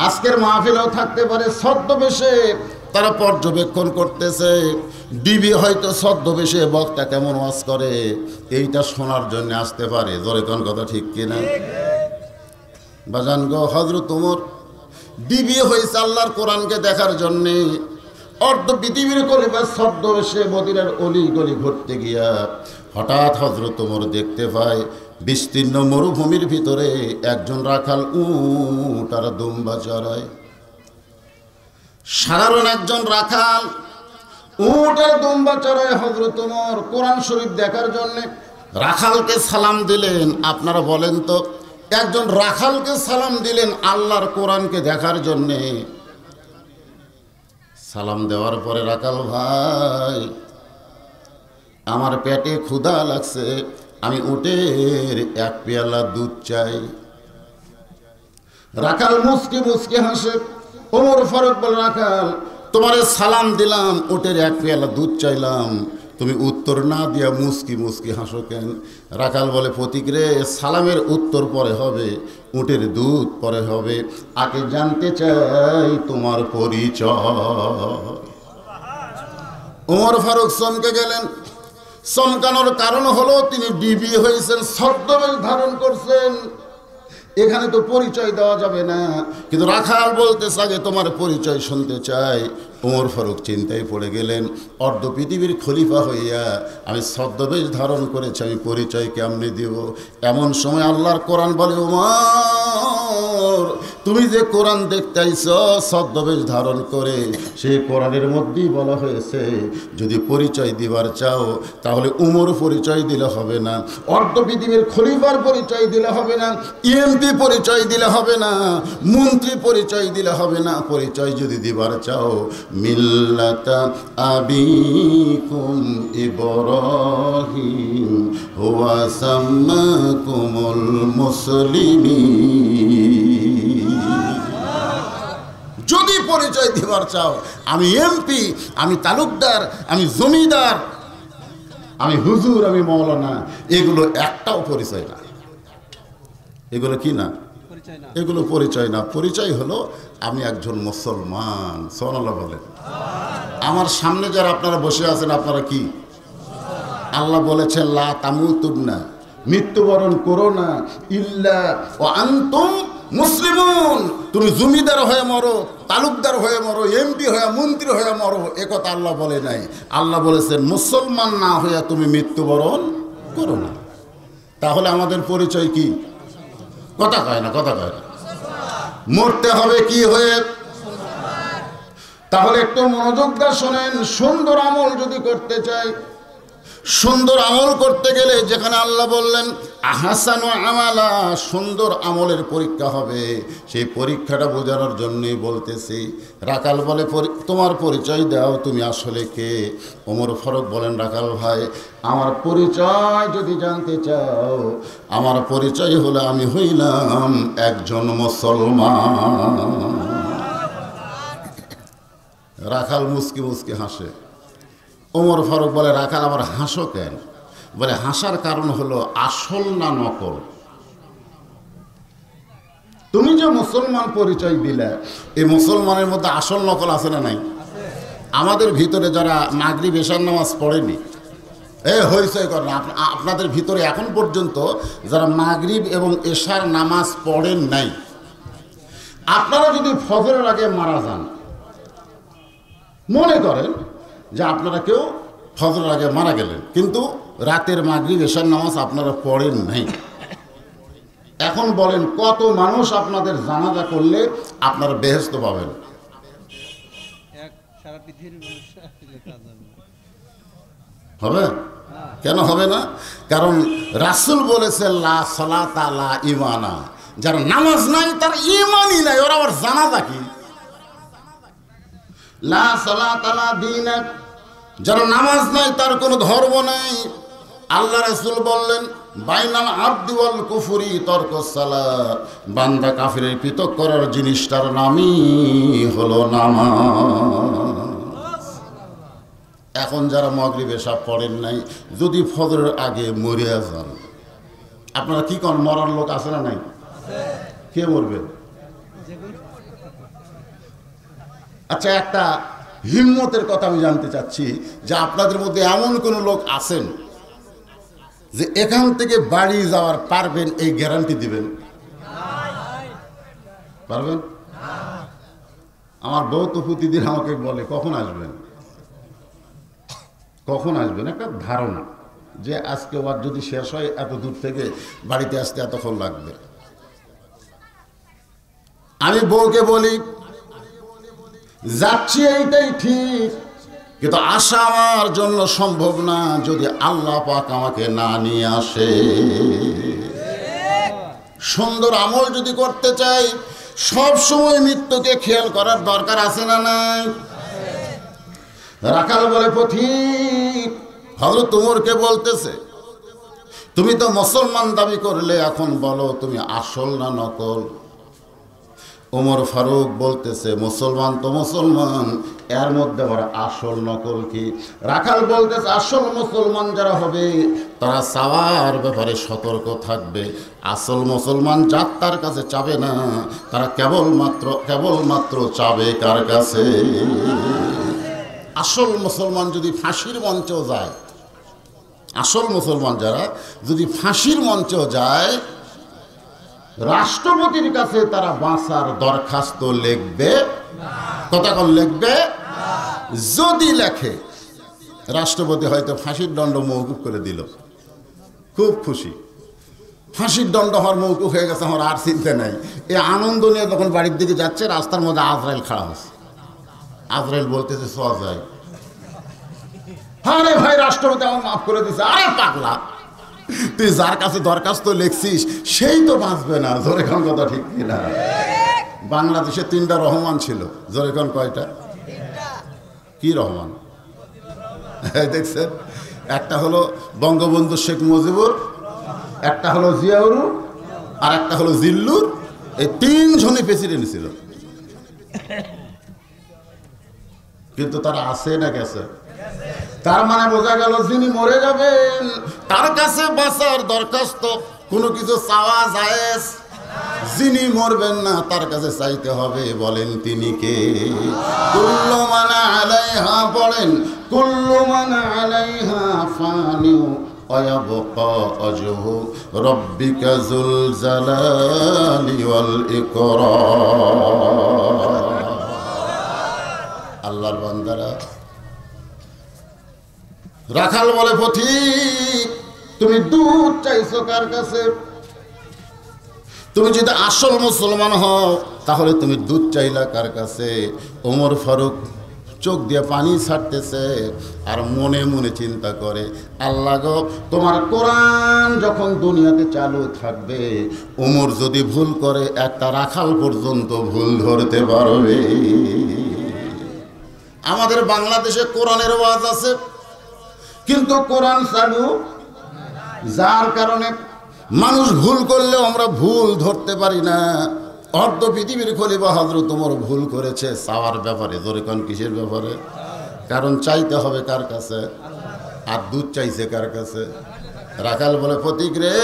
আজকের মাহফিলেও থাকতে পারে। ছদ্মবেশে তারা পর্যবেক্ষণ করতেছে। ডিবি হয়তো ছদ্মবেশে বক্তা কেমন ওয়াজ করে এইটা শোনার জন্য আসতে পারে। যেরকম কথা ঠিক কিনা বাজান গো? হযরত ওমর ডিবি হয়েছে আল্লাহর কোরআনকে দেখার জন্যে। অর্ধ পৃথিবীর খলিফা ছদ্মবেশে মদিনার অলি গলি ঘুরতে গিয়া হঠাৎ হযরত ওমর দেখতে পায় বিস্তীর্ণ মরুভূমির ভিতরে একজন রাখাল উট আর দুম্বা চড়ায়। সাধারণ একজন রাখাল উট আর দুম্বা চড়ায়। হযরত ওমর কোরআন শরীফ দেখার জন্য রাখালকে সালাম দিলেন। আপনারা বলেন তো, একজন রাখালকে সালাম দিলেন আল্লাহর কোরআনকে দেখার জন্যে। সালাম দেওয়ার পরে রাখাল ভাই আমার পেটে ক্ষুধা লাগছে, আমি উটের এক পেয়ালা দুধ চাই। রাখাল মুচকি মুচকি হাসে। ওমর ফারুক বলে, রাখাল তোমারে সালাম দিলাম, উটের এক পেয়ালা দুধ চাইলাম, তুমি উত্তর না দিয়া মুচকি মুচকি হাসো কেন? রাখাল বলে, ফতিক রে, সালামের উত্তর পরে হবে, উটের দুধ পরে হবে, আগে জানতে চাই তোমার পরিচয়। ওমর ফারুক চমকে গেলেন। চমকানোর কারণ হলো তিনি ডিবি হয়েছেন, ছদ্মবেশ ধারণ করছেন। এখানে তো পরিচয় দেওয়া যাবে না, কিন্তু রাখাল বলতেছে আগে তোমার পরিচয় শুনতে চাই। ওমর ফারুক চিন্তায় পড়ে গেলেন, অর্ধ পৃথিবীর খলিফা হইয়া আমি ছদ্মবেশ ধারণ করেছি, আমি পরিচয় কেমনে দিব? এমন সময় আল্লাহর কোরআন বলে, ওমর তুমি যে কোরআন দেখতে আইছ ছদ্মবেশ ধারণ করে, সেই কোরআনের মধ্যেই বলা হয়েছে যদি পরিচয় দিবার চাও তাহলে উমর পরিচয় দিলে হবে না, অর্ধ পৃথিবীর খলিফার পরিচয় দিলে হবে না, এমপি পরিচয় দিলে হবে না, মন্ত্রী পরিচয় দিলে হবে না। পরিচয় যদি দিবার চাও মিল্লাতা আবিকুম ইব্রাহিম হুয়া সাম্মাকুমুল মুসলিমিন। যদি পরিচয় দিবার চাও, আমি এমপি, আমি তালুকদার, আমি জমিদার, আমি হুজুর, আমি মৌলানা, এগুলো একটাও পরিচয় না। এগুলো কি না? এগুলো পরিচয় না। পরিচয় হলো আমি একজন মুসলমান। সুবহানাল্লাহ বলেন। আমার সামনে যারা আপনারা বসে আছেন, আপনারা কি? আল্লাহ বলেছেন লা তামুতুন্না, মৃত্যুবরণ করো না, ইল্লা ওয়া আনতুম মুসলিমুন। তুমি জমিদার হয়ে মরো, তালুকদার হয়ে মরো, এমপি হয়ে, মন্ত্রী হয়ে মরো, একথা আল্লাহ বলে নাই। আল্লাহ বলেছেন মুসলমান না হইয়া তুমি মৃত্যুবরণ করো না। তাহলে আমাদের পরিচয় কি? কথা কয় না, কথা কয় না। মরতে হবে কি হয়ে? তাহলে একটু মনোযোগ দিয়ে শোনেন। সুন্দর আমল যদি করতে চাই, সুন্দর আমল করতে গেলে যেখানে আল্লাহ বললেন আহসানু আমালা, সুন্দর আমলের পরীক্ষা হবে, সেই পরীক্ষাটা বোঝানোর জন্যই বলতেছি। রাখাল বলে, তোমার পরিচয় দাও, তুমি আসলে কে? ওমর ফারুক বলেন, রাখাল ভাই আমার পরিচয় যদি জানতে চাও, আমার পরিচয় হলো আমি হইলাম একজন মুসলমান। রাখাল মুচকি মুচকি হাসে। ওমর ফারুক বলে, রাখাল আবার হাসো কেন? বলে, হাসার কারণ হলো আসল না নকল। তুমি যে মুসলমান পরিচয় দিলে, এই মুসলমানের মধ্যে আসল নকল আছে না নাই? আমাদের ভিতরে যারা মাগরিব এশার নামাজ পড়েনি, হইচই করেন, আপনাদের ভিতরে এখন পর্যন্ত যারা মাগরিব এবং এশার নামাজ পড়েন নাই, আপনারা যদি ফজরের আগে মারা যান, মনে করেন যে আপনারা কেউ ফজরের আগে মারা গেলেন, কিন্তু রাতের মাগরিব এশার নামাজ আপনারা পড়েন নাই, এখন বলেন কত মানুষ আপনাদের জানাজা করলে আপনারা বেহেশত পাবেন? হবে? কেন হবে না? কারণ রাসূল বলেছে লা সালাতা লা ঈমানা, যার নামাজ নাই তার ঈমানই নাই, ওরা আবার জানাজা কি? লা সালাতা লা দীন, যার নামাজ নাই তার কোনো ধর্ম নাই। আল্লাহ রাসূল বললেন বাইনাল আবদি ওয়াল কুফরি তরকুস সালাত, বান্দা কাফিরের পৃথক করার জিনিসটার নামই হলো নামাজ। এখন যারা মাগরিব এশা পড়েন নাই, যদি ফজরের আগে মরে যান, আপনারা কি করেন? মরার লোক আছে না নাই? কে মরবে? আচ্ছা, একটা হিম্মতের কথা আমি জানতে চাচ্ছি যে আপনাদের মধ্যে এমন কোন লোক আছেন যে এখান থেকে বাড়ি যাওয়ার পারবেন, এই গ্যারান্টি দিবেন? পারবেন? আমার বউ তো প্রতিদিন আমাকে বলে কখন আসবেন, কখন আসবেন, একটা ধারণা যে আজকে ওয়াজ যদি শেষ হয় এত দূর থেকে বাড়িতে আসতে এতক্ষণ লাগবে। আমি বউকে বলি যাচ্ছি এইটাই ঠিক, কিন্তু আসা আমার জন্য সম্ভব না যদি আল্লাহ পাক আমাকে না নিয়ে আসে। সুন্দর আমল যদি করতে চাই, সব সময় মৃত্যুকে খেয়াল করার দরকার আছে না নাই? রাখাল বলে, পথিক হযরত ওমরকে বলতেছে, তুমি তো মুসলমান দাবি করলে, এখন বলো তুমি আসল না নকল? ওমর ফারুক বলতেছে, মুসলমান তো মুসলমান, এর মধ্যে আবার আসল নকল কি? রাখাল বলতেছে, আসল মুসলমান যারা হবে তারা চাওয়ার ব্যাপারে সতর্ক থাকবে, আসল মুসলমান যাত্রার কাছে চাবে না, তারা কেবলমাত্র চাবে কার কাছে? আসল মুসলমান যদি ফাঁসির মঞ্চেও যায়, আসল মুসলমান যারা যদি ফাঁসির মঞ্চেও যায়, রাষ্ট্রপতির কাছে তারা বাঁচার দরখাস্ত লিখবে, কতক্ষণ লিখবে? যদি লেখে, রাষ্ট্রপতি হয়তো ফাঁসির দণ্ড মওকুফ করে দিল, খুব খুশি, ফাঁসির দণ্ড হওয়ার মওকুফ হয়ে গেছে, আমার আর চিন্তা নাই। এই আনন্দ নিয়ে যখন বাড়ির দিকে যাচ্ছে, রাস্তার মধ্যে আজরাইল খাড়া হচ্ছে। আজরাইল বলতেছে, সোয়া যায়, আরে ভাই রাষ্ট্রপতি আমার মাফ করে দিচ্ছে। আরে পাগলা, তুই যার কাছে দরখাস্ত লিখছিস সেই তো বাঁচবে না, জোরে খান কথা ঠিক কিনা? বাংলাদেশে 3টা রহমান ছিল, জোরে খান কয়টা? কি রহমান? দেখছেন, একটা হলো বঙ্গবন্ধু শেখ মুজিবুর, একটা হলো জিয়াউর, আর একটা হলো জিল্লুর। এই 3 জনই প্রেসিডেন্ট ছিল, কিন্তু তারা আছে না গেছে? তার মানে বোঝা গেল যিনি মরে যাবেন তার কাছে বাঁচার দরখাস্ত কোনো কিছু চাওয়া জায়েজ, যিনি মরবেন না তার কাছে চাইতে হবে। বলেন তিনি কে? কুল্লু মান আলাইহা, পড়েন, কুল্লু মান আলাইহা ফানি ওয়া ইয়াবকা ওয়াজহু রাব্বিকা যুল জালালি ওয়াল ইকরাম। আল্লাহর বান্দারা, রাখাল বলে, পথিক তুমি দুধ চাইছো কার কাছে? তুমি যদি আসল মুসলমান হও তাহলে তুমি দুধ চাইলা কার কাছে? ওমর ফারুক চোখ দিয়ে পানি ছাড়তেছে আর মনে মনে চিন্তা করে, আল্লাহ গো, তোমার কোরআন যখন দুনিয়াতে চালু থাকবে, ওমর যদি ভুল করে একটা রাখাল পর্যন্ত ভুল ধরতে পারবে। আমাদের বাংলাদেশে কোরআনের ওয়াজ আছে, কিন্তু কোরআন চালু, যার কারণে মানুষ ভুল করলেও আমরা ভুল ধরতে পারি না। অর্ধ পৃথিবীর খলিফা হযরত ওমর ভুল করেছে চাওয়ার ব্যাপারে, জোরে কোন কিসের ব্যাপারে? কারণ চাইতে হবে কার কাছে? আর দুধ চাইছে কার কাছে? রাখাল বলে ফতিক রে,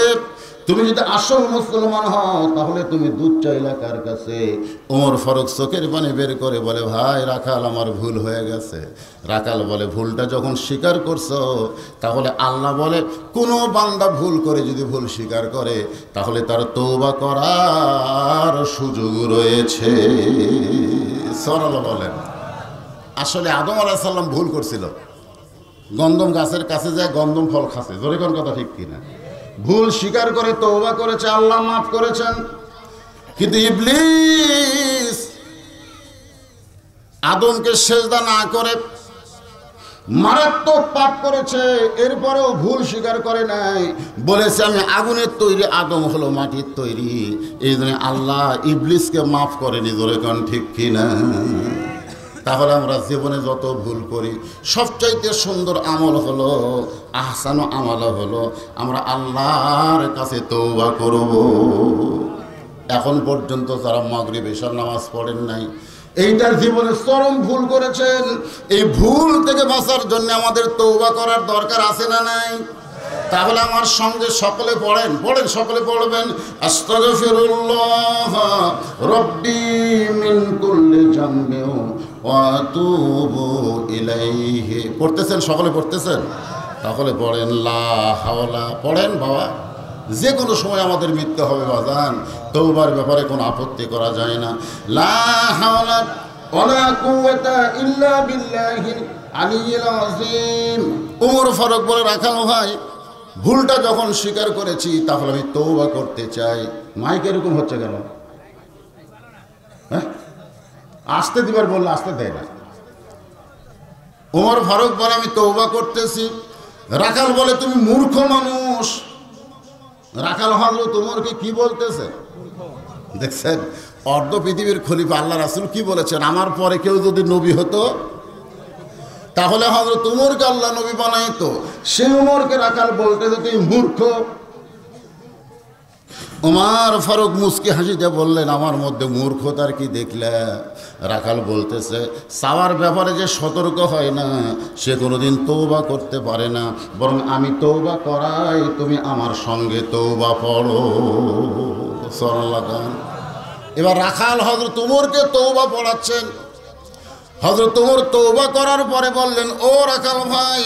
তুমি যদি আসল মুসলমান হও তাহলে তুমি দুধ চাইলা কার কাছে? ওমর ফারুক চোখের পানি বের করে বলে, ভাই রাখাল আমার ভুল হয়ে গেছে। রাখাল বলে, ভুলটা যখন স্বীকার করছো তাহলে আল্লাহ বলে কোনো বান্দা ভুল করে যদি ভুল স্বীকার করে তাহলে তার তওবা করার সুযোগ রয়েছে। সাল্লাল্লাহু বলেন। আসলে আদম আলাইহিস সালাম ভুল করছিল, গন্ধম গাছের কাছে যায় গন্ধম ফল খাচ্ছে, জোরে কোন কথা ঠিক কিনা? ভুল স্বীকার করে তওবা করেছে, আল্লাহ মাফ করেছেন। কিন্তু ইবলিস আদমকে সেজদা না করে মারাত্মক পাপ করেছে, এরপরেও ভুল স্বীকার করে নাই, বলেছে আমি আগুনের তৈরি, আদম হলো মাটির তৈরি। এই জন্য আল্লাহ ইবলিসকে মাফ করেনি, জোরে কোন ঠিক কিনা? তাহলে আমরা জীবনে যত ভুল করি সবচাইতে সুন্দর আমল হলো, আহসানু আমল হলো আমরা আল্লাহর কাছে তওবা করব। এখন পর্যন্ত যারা মাগরিব এশার নামাজ পড়েন নাই, এইটার জীবনে চরম ভুল করেছেন, এই ভুল থেকে বাঁচার জন্য আমাদের তওবা করার দরকার আছে না নাই? তাহলে আমার সঙ্গে সকলে পড়েন, সকলে পড়বেন, আস্তাগফিরুল্লাহ রব্বি মিন কুল্লি জামবি ওয়া আতুবু ইলাইহি। পড়তেছেন? সকলে পড়তেছেন? তাহলে পড়েন লা হাওলা। পড়েন বাবা, যে কোনো সময় আমাদের মৃত্যু হবে বাজান, তওবার ব্যাপারে কোনো আপত্তি করা যায় না। লা হাওলা ওয়ালা কুওয়াতা ইল্লা বিল্লাহিল আলিয়্যিল আযীম। ওমর ফারুক বলে, রাখাল ভাই ভুলটা যখন স্বীকার করেছি তাহলে আমি তওবা করতে চাই। মাইক এরকম হচ্ছে কেন? হ্যাঁ, আসতে দিবার বললে আসতে দেয় না। ওমর ফারুক বলে, আমি তওবা করতেছি। রাখাল বলে, তুমি মূর্খ মানুষ। রাখাল হযরত ওমরকে কি বলতেছে দেখছেন? অর্ধ পৃথিবীর খলিফা আল্লাহ রাসূল কি বলেছেন, আমার পরে কেউ যদি নবী হতো তাহলে হযরত ওমরকে আল্লাহ নবী বানাইতো। সে ওমরকে রাখাল বলতেছে তুই মূর্খ। ওমর ফারুক মুস্কি হাসিতে বললেন, আমার মধ্যে মূর্খতার কি দেখলে? রাখাল বলতেছে, চাওয়ার ব্যাপারে যে সতর্ক হয় না সে কোনোদিন তওবা করতে পারে না, বরং আমি তওবা করাই, তুমি আমার সঙ্গে তওবা পড়ো। সাল্লাল্লাহু। এবার রাখাল হযরত ওমরকে তওবা পড়াচ্ছেন। হযরত ওমর তওবা করার পরে বললেন, ও রাখাল ভাই,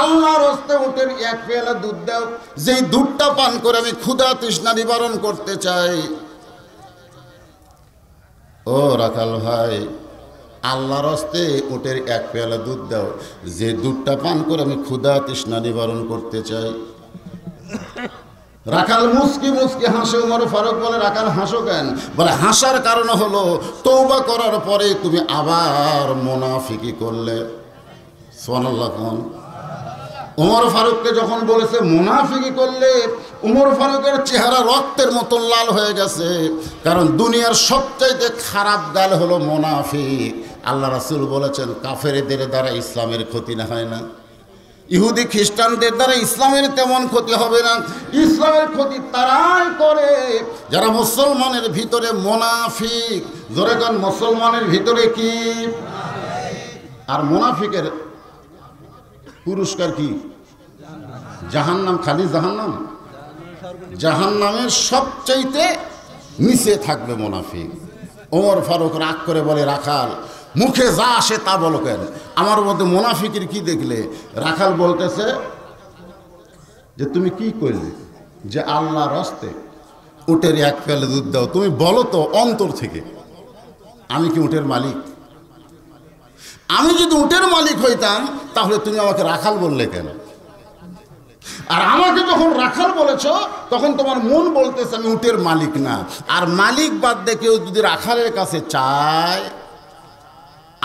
আল্লাহর হস্তে উটের এক পেয়ালা দুধ দাও, যেই দুধটা পান করে আমি ক্ষুধা তৃষ্ণা নিবারণ করতে চাই। ও রাখাল ভাই, আল্লাহর হস্তে উটের এক পেয়ালা দুধ দাও, যে দুধটা পান করে আমি ক্ষুধা তৃষ্ণা নিবারণ করতে চাই। রাখাল মুস্কি মুস্কি হাসে। ওমর ফারুক বলে, রাখাল হাসো কেন? বলে, হাসার কারণ হলো তওবা করার পরে তুমি আবার মুনাফিকি করলে। সুবহানাল্লাহ। ওমর ফারুককে যখন বলেছে মুনাফিকি করলে, ওমর ফারুকের চেহারা রক্তের মতো লাল হয়ে গেছে, কারণ দুনিয়ার সবচাইতে খারাপ গাল হলো মুনাফিক। আল্লাহ রাসূল বলেছেন, কাফেরদের দ্বারা ইসলামের ক্ষতি না হয় না, ইহুদি খ্রিস্টানদের দ্বারা ইসলামের তেমন ক্ষতি হবে না। ইসলামের ক্ষতি তারাই করে যারা মুসলমানের ভিতরে মুনাফিক। জোরে কোন, মুসলমানের ভিতরে কি? আর মুনাফিকের পুরস্কার কি? জাহান্নাম। খালি জাহান্নাম? জাহান্নামের সবচাইতে নিচে থাকবে মুনাফিক। ওমর ফারুক রাগ করে বলে, রাখাল মুখে যা আসে তা বলো কেন, আমার মধ্যে মুনাফিকের কি দেখলে? রাখাল বলতেছে যে তুমি কি করলে যে আল্লাহর হস্তে উটের এক পেয়ালা দুধ দাও, তুমি বলো তো অন্তর থেকে, আমি কি উটের মালিক? আমি যদি উটের মালিক হইতাম তাহলে তুমি আমাকে রাখাল বললে কেন? আর আমাকে যখন রাখাল বলেছ তখন তোমার মন বলতেছে আমি উটের মালিক না। আর মালিক বাদ দিয়ে কেউ যদি রাখালের কাছে চায়,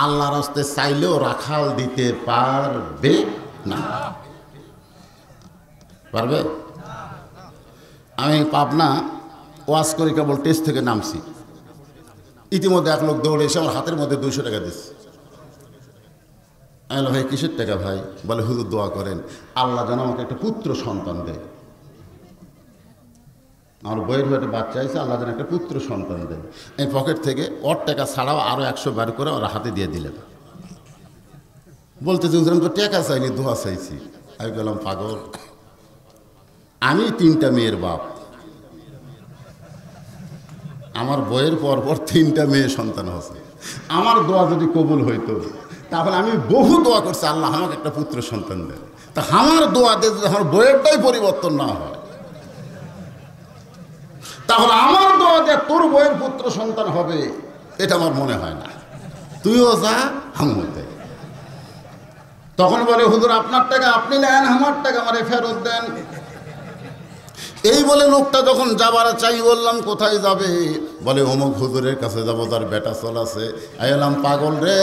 আল্লাহর হস্তে চাইলেও রাখাল দিতে পারবে না। পারবে? আমি পাবনা ওয়াজ করে কেবল টেস্ট থেকে নামছি, ইতিমধ্যে এক লোক দৌড়ে এসে আমার হাতের মধ্যে 200 টাকা দিচ্ছে। আমি বললাম, ভাই কিসের টাকা ভাই? বলে, হুজুর দোয়া করেন আল্লাহ যেন আমাকে একটা পুত্র সন্তান দেয়। আমার বইয়ের একটা বাচ্চা আছে, আল্লাহ যেন একটা পুত্র সন্তান দেয়। এই পকেট থেকে ওর টাকা ছাড়াও আরও 100 বার করে ওরা হাতে দিয়ে দিলেন। বলতেছে হুজুর আমি তো টাকা চাইনি, দোয়া চাইছি। আমি বললাম পাগল, আমি 3টা মেয়ের বাপ, আমার বইয়ের পরপর 3টা মেয়ে সন্তান আছে। আমার দোয়া যদি কবুল হইতো তাহলে আমি বহু দোয়া করছি, আল্লাহ আমাকে একটা পুত্র সন্তান দেয়। তা আমার দোয়া দিয়ে যদি আমার বইয়েরটাই পরিবর্তন না হয়, তাহলে আমার দোয়া দিয়ে তোর বইয়ের পুত্র সন্তান হবে এটা আমার মনে হয় না। তুইও যা, আমিও তাই। তখন বলে হুজুর আপনার টাকা আপনি নেন, আমার টাকা আমারে ফেরত দেন। এই বলে লোকটা যখন যাবার চাই, বললাম কোথায় যাবে? বলে অমুক হুজুরের কাছে যাবো, তার বেটা চল আছে। এলাম পাগল রে,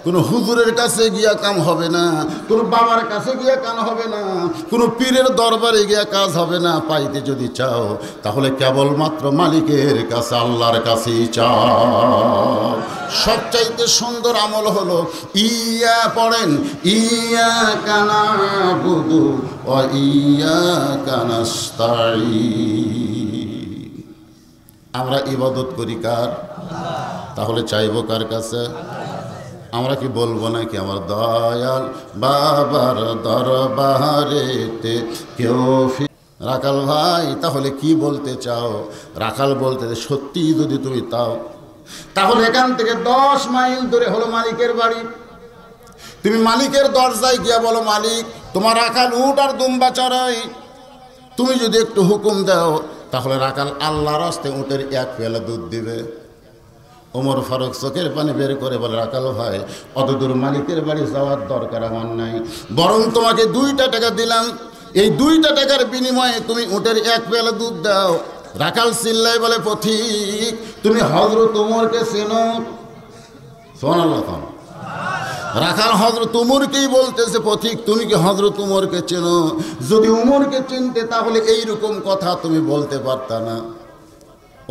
কোনো হুজুরের কাছে গিয়া কাম হবে না, কোনো বাবার কাছে গিয়া কাম হবে না, কোনো পীরের দরবারে গিয়া কাজ হবে না। পাইতে যদি চাও তাহলে কেবলমাত্র মালিকের কাছে, আল্লাহর কাছেই চাও। সবচাইতে সুন্দর আমল হলো ইয়া পড়েন, ইয়া কানা বুদু ও ইয়া কানাস্তাঈন। আমরা ইবাদত করি কার? তাহলে চাইবো কার কাছে? আমরা কি বলবো নাকি আমার দয়াল বাবার দরবারেতে কেউ? রাখাল ভাই তাহলে কি বলতে চাও? রাখাল বলতে সত্যি যদি তুমি তাও, তাহলে এখান থেকে 10 মাইল দূরে হলো মালিকের বাড়ি। তুমি মালিকের দরজায় গিয়া বলো, মালিক তোমার রাখাল উট আর দুম্বা চড়াই, তুমি যদি একটু হুকুম দাও তাহলে রাখাল আল্লাহর হস্তে উটের 1 পেয়ালা দুধ দিবে। ওমর ফারুক চোখের পানি বের করে বলে, রাখাল ভাই অত দূর মালিকের বাড়ি যাওয়ার দরকার আমার নাই, বরং তোমাকে 2টা টাকা দিলাম, এই 2টা টাকার বিনিময়ে তুমি উটের 1 পেয়ালা দুধ দাও। রাখাল চিল্লাই বলে, পথিক তুমি হযরত ওমরকে চেনো? সুবহানাল্লাহ। রাখাল হযরত ওমরকেই বলতেছে, পথিক তুমি কি হযরত ওমরকে চেনো? যদি ওমরকে চিনতে তাহলে এইরকম কথা তুমি বলতে পারতা না।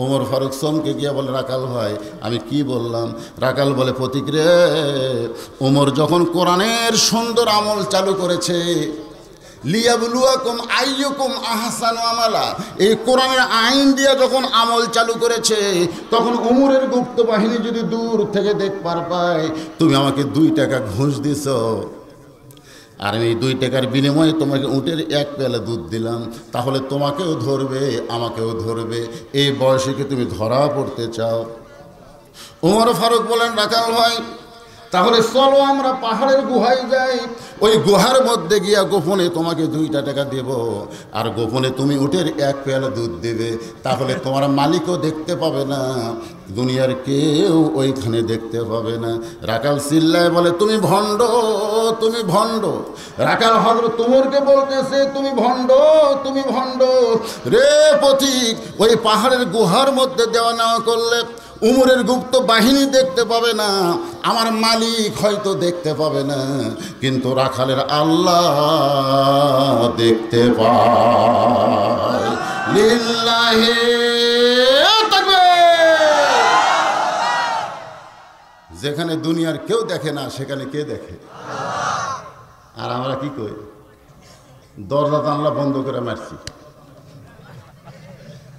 ওমর ফারুক চমকে গিয়া বলে, রাখাল ভাই আমি কি বললাম? রাখাল বলে, পথিক রে, ওমর যখন কোরআনের সুন্দর আমল চালু করেছে, লিয়াবলুয়াকুম আইয়ুকুম আহসানু আমালা, এই কোরআনের আইন দিয়ে যখন আমল চালু করেছে, তখন ওমরের গুপ্ত বাহিনী যদি দূর থেকে দেখবার পায় তুমি আমাকে 2 টাকা ঘুষ দিছ, আর আমি 2 টাকার বিনিময়ে তোমাকে উটের 1 পেয়ালা দুধ দিলাম, তাহলে তোমাকেও ধরবে আমাকেও ধরবে। এই বয়সে কি তুমি ধরা পড়তে চাও? ওমর ফারুক বলেন, রাখাল ভাই তাহলে চলো আমরা পাহাড়ের গুহায় যাই, ওই গুহার মধ্যে গিয়া গোপনে তোমাকে 2টা টাকা দেব, আর গোপনে তুমি উটের 1 পেয়ালা দুধ দেবে, তাহলে তোমার মালিকও দেখতে পাবে না, দুনিয়ার কেউ ওইখানে দেখতে পাবে না। রাখাল চিল্লায় বলে, তুমি ভণ্ড, তুমি ভণ্ড। রাখাল হযরত ওমরকে বলতেছে, তুমি ভণ্ড, তুমি ভণ্ড রে পথিক, ওই পাহাড়ের গুহার মধ্যে দেওয়া নেওয়া করলে উমরের গুপ্ত বাহিনী দেখতে পাবে না, আমার মালিক হয়তো দেখতে পাবে না, কিন্তু রাখালের আল্লাহ দেখতে পায়। লিল্লাহি তাকবীর। যেখানে দুনিয়ার কেউ দেখে না সেখানে কে দেখে? আর আমরা কি কই? দরজা জানলা বন্ধ করে মারছি,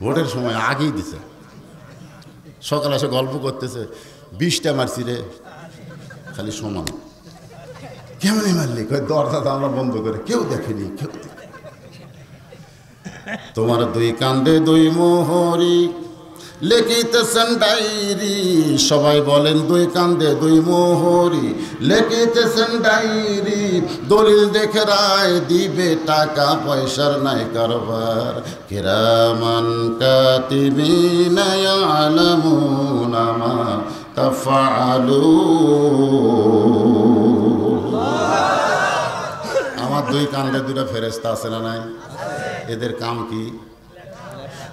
ভোটের সময় আগেই দিছে। সকালে এসে গল্প করতেছে, 20টা মারছি রে, খালি সমান। কেমনি মারলি? দরজা জানলা বন্ধ করে, কেউ দেখেনি, কেউ দেখেনি। তোমার 2 কান্দে 2 মোহরি লেখিতেছেন ডায়েরি, সবাই বলেন 2 কান্দে 2 মোহরি লেখিতেছেন ডায়েরি, দলিল দেখে রায় দিবে, টাকা পয়সার নাই কারবার, কিরামান কাতিবিনা ইয়ালামুনা মা তাফআলুন। আমার 2 কান্দে 2টা ফেরেশতা আছে না নাই? এদের কাম কি?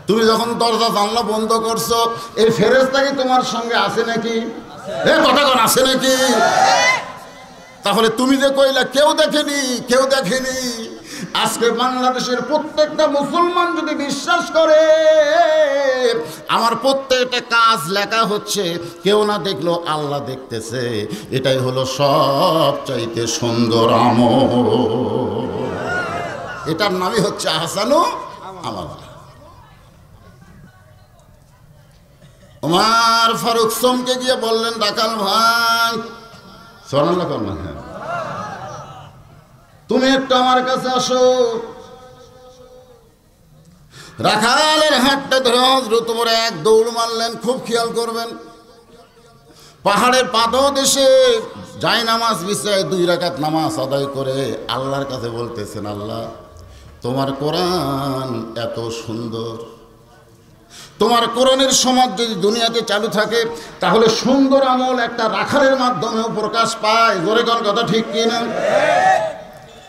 তুমি যখন দরজা জানলা বন্ধ করছো, এই ফেরেশতা কি তোমার সঙ্গে আছে নাকি? কথা কোন আছে নাকি? তাহলে তুমি যে কইলা কেউ দেখেনি, কেউ দেখেনি, আজকে বাংলাদেশের প্রত্যেকটা মুসলমান যদি বিশ্বাস করে আমার প্রত্যেকটা কাজ লেখা হচ্ছে, কেউ না দেখলো আল্লাহ দেখতেছে, এটাই হলো সবচাইতে সুন্দর আমল। এটার নামই হচ্ছে আহসানু আমাল। ওমর ফারুক চমকে গিয়ে বললেন, রাখাল ভাই, সুবহানাল্লাহ, তুমি একটু আমার কাছে আসো। রাখালের হাতটা ধরে হযরত ওমর এক দৌড় মারলেন। খুব খেয়াল করবেন, পাহাড়ের পাদদেশে যাই নামাজ বিছায় 2 রাকাত নামাজ আদায় করে আল্লাহর কাছে বলতেছেন, আল্লাহ তোমার কোরআন এত সুন্দর, তোমার কোরআনের সমাজ যদি দুনিয়াতে চালু থাকে তাহলে সুন্দর আমল একটা রাখালের মাধ্যমেও প্রকাশ পায়। জোরে কোন কথা ঠিক কিনা?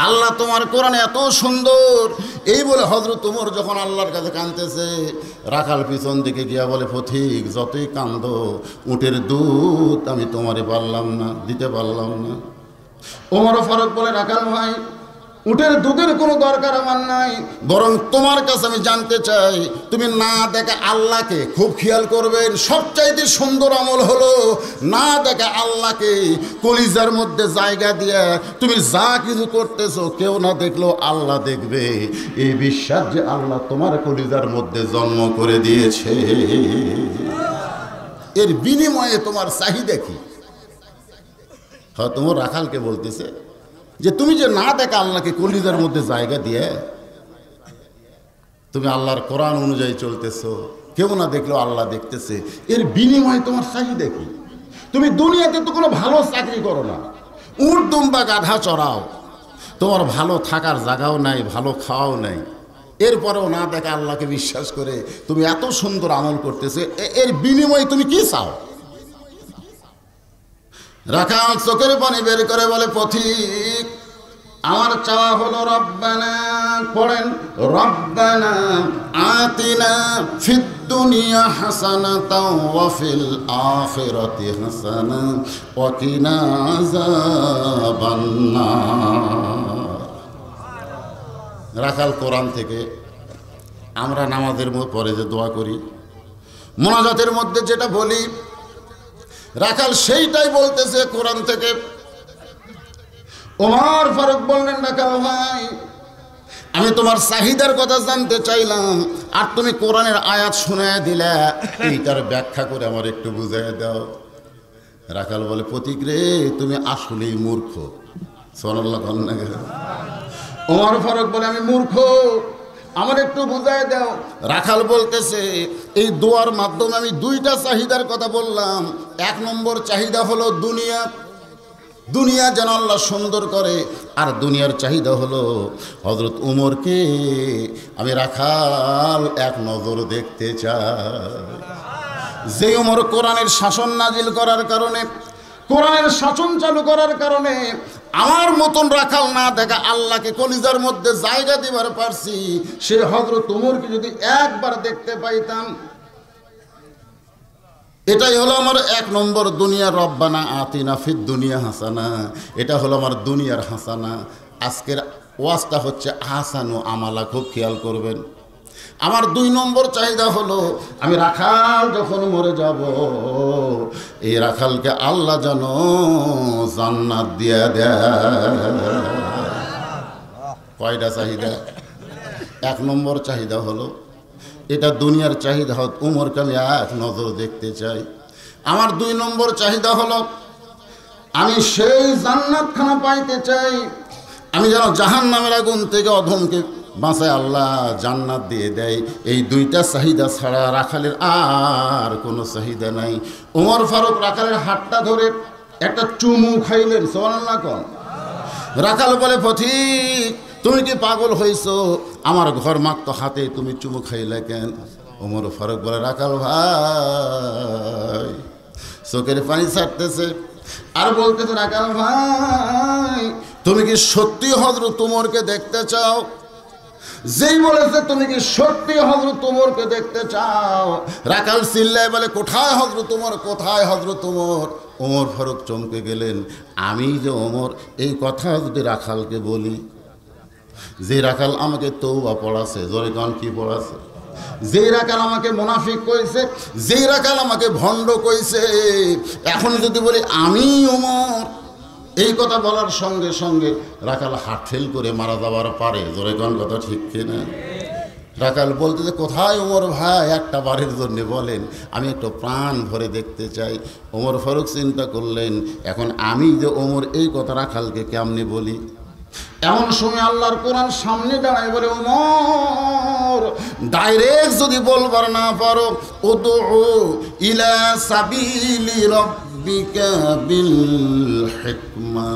আল্লাহ তোমার কোরআন এত সুন্দর। এই বলে হযরত ওমর যখন আল্লাহর কাছে কাঁদতেছে, রাখাল পিছন দিকে গিয়া বলে, পথিক যতই কান্দো উটের দুধ আমি তোমারে পারলাম না, দিতে পারলাম না। ওমর ফারুক বলে, রাখাল ভাই উটের দুধের কোনো দরকার আমার নাই, বরং তোমার কাছে আমি জানতে চাই তুমি না দেখা আল্লাহকে, খুব খেয়াল করবেন, সবচাইতে সুন্দর আমল হলো না দেখা আল্লাহকে কলিজার মধ্যে জায়গা দিয়ে তুমি যা কিছু করতেছো কেউ না দেখলেও আল্লাহ দেখবে, এই বিশ্বাস যে আল্লাহ তোমার কলিজার মধ্যে জন্ম করে দিয়েছে, এর বিনিময়ে তোমার চাহিদা কি? হ্যাঁ, তোমার রাখালকে বলতেছে যে তুমি যে না দেখা আল্লাহকে কলিজার মধ্যে জায়গা দিয়ে তুমি আল্লাহর কোরআন অনুযায়ী চলতেছো, কেউ না দেখলেও আল্লাহ দেখতেছে, এর বিনিময়ে তোমার চাহিদা কি? তুমি দুনিয়াতে তো কোনো ভালো চাকরি করো না, উট দুম্বা গাধা চড়াও, তোমার ভালো থাকার জায়গাও নাই, ভালো খাওয়াও নাই, এরপরেও না দেখা আল্লাহকে বিশ্বাস করে তুমি এত সুন্দর আমল করতেছে, এর বিনিময়ে তুমি কি চাও? রাখাল চোখের পানি বের করে বলে, পথিক আমার চাওয়া হলো রব্বানা, পড়েন, রব্বানা আতিনা ফিদ দুনিয়া হাসানাতাও ওয়া ফিল আখিরাতি হাসানা ওয়া কিনা আযাবান নার। রাখাল কোরআন থেকে আমরা নামাজের পরে যে দোয়া করি, মোনাজাতের মধ্যে যেটা বলি, রাখাল সেইটাই বলতেছে কোরআন থেকে। ওমর ফারুক বললেন, রাখাল ভাই আমি তোমার চাহিদার কথা জানতে চাইলাম আর তুমি কোরআনের আয়াত শুনায় দিলে, এইটার ব্যাখ্যা করে আমার একটু বুঝাই দাও। রাখাল বলে, পথিক রে তুমি আসলেই মূর্খ। সুবহানাল্লাহ। ওমর ফারুক বলে, আমি মূর্খ, আমার একটু বুঝায় দাও। রাখাল বলতেছে, এই দোয়ার মাধ্যমে আমি 2টা চাহিদার কথা বললাম। 1 নম্বর চাহিদা হলো দুনিয়া, দুনিয়া যেন আল্লাহ সুন্দর করে, আর দুনিয়ার চাহিদা হলো হযরত ওমরকে আমি রাখাল এক নজর দেখতে চাই। যে ওমর কোরআনের শাসন নাজিল করার কারণে, কোরআনের শাসন চালু করার কারণে আমার মতন রাখাল না দেখা আল্লাহকে কলিজার মধ্যে জায়গা দিবার পারছি, সে হযরত ওমরকে যদি একবার দেখতে পাইতাম, এটাই হলো আমার 1 নম্বর দুনিয়া। রব্বানা আতিনা ফিদ দুনিয়া হাসানা, এটা হলো আমার দুনিয়ার হাসানা। আজকের ওয়াজটা হচ্ছে হাসানু আমালা, খুব খেয়াল করবেন। আমার 2 নম্বর চাহিদা হলো আমি রাখাল যখন মরে যাব, এই রাখালকে আল্লাহ যেন জান্নাত দিয়ে দেয়। কয়টা চাহিদা? 1 নম্বর চাহিদা হলো এটা দুনিয়ার চাহিদা, উমরকে আমি এক নজর দেখতে চাই। আমার 2 নম্বর চাহিদা হলো আমি সেই জান্নাতখানা পাইতে চাই, আমি যেন জাহান্নামের আগুন থেকে অধমকে বাঁচায় আল্লাহ জান্নাত দিয়ে দেয়। এই 2টা চাহিদা ছাড়া রাখালের আর কোনো চাহিদা নাই। ওমর ফারুক রাখালের হাতটা ধরে একটা চুমু খাইলেন। সুবহানাল্লাহ কোন? রাখাল বলে, পথিক তুমি কি পাগল হইছো? আমার ঘর মাত্র হাতে তুমি চুমু খাইলে কেন? ওমর ফারুক বলে, রাখাল ভাই, চোখের পানি ছাড়তেছে আর বলতেছে, রাখাল ভাই তুমি কি সত্যি হযরত ওমরকে দেখতে চাও? যেই বলেছে তুমি কি সত্যি হযরত ওমরকে দেখতে চাও, রাখাল চিল্লায় বলে, কোথায় হযরত ওমর, কোথায় হযরত ওমর? ওমর ফারুক চমকে গেলেন। আমি যে ওমর, এই কথা যদি রাখালকে বলি, যে রাখাল আমাকে তওবা পড়াছে, জোরে গান কি পড়াছে, যে রাখাল আমাকে মুনাফিক কইছে, যে রাখাল আমাকে ভণ্ড কইছে, এখন যদি বলি আমি ওমর, এই কথা বলার সঙ্গে সঙ্গে রাখাল হাত ফেল করে মারা যাবার পারে। জোরে গান কথা ঠিক কিনা? রাখাল বলতে যে, কোথায় ওমর ভাই, একটা বারের জন্য বলেন, আমি একটু প্রাণ ভরে দেখতে চাই। ওমর ফারুক চিন্তা করলেন, এখন আমি যে ওমর, এই কথা রাখালকে কেমনে বলি? এমন সময় আল্লাহর কোরআন সামনে দাঁড়ায় বলে, ওমর ডাইরেক্ট যদি বলবার না পারো, উদউ ইলা সাবিলি রাব্বিকা বিল হিকমা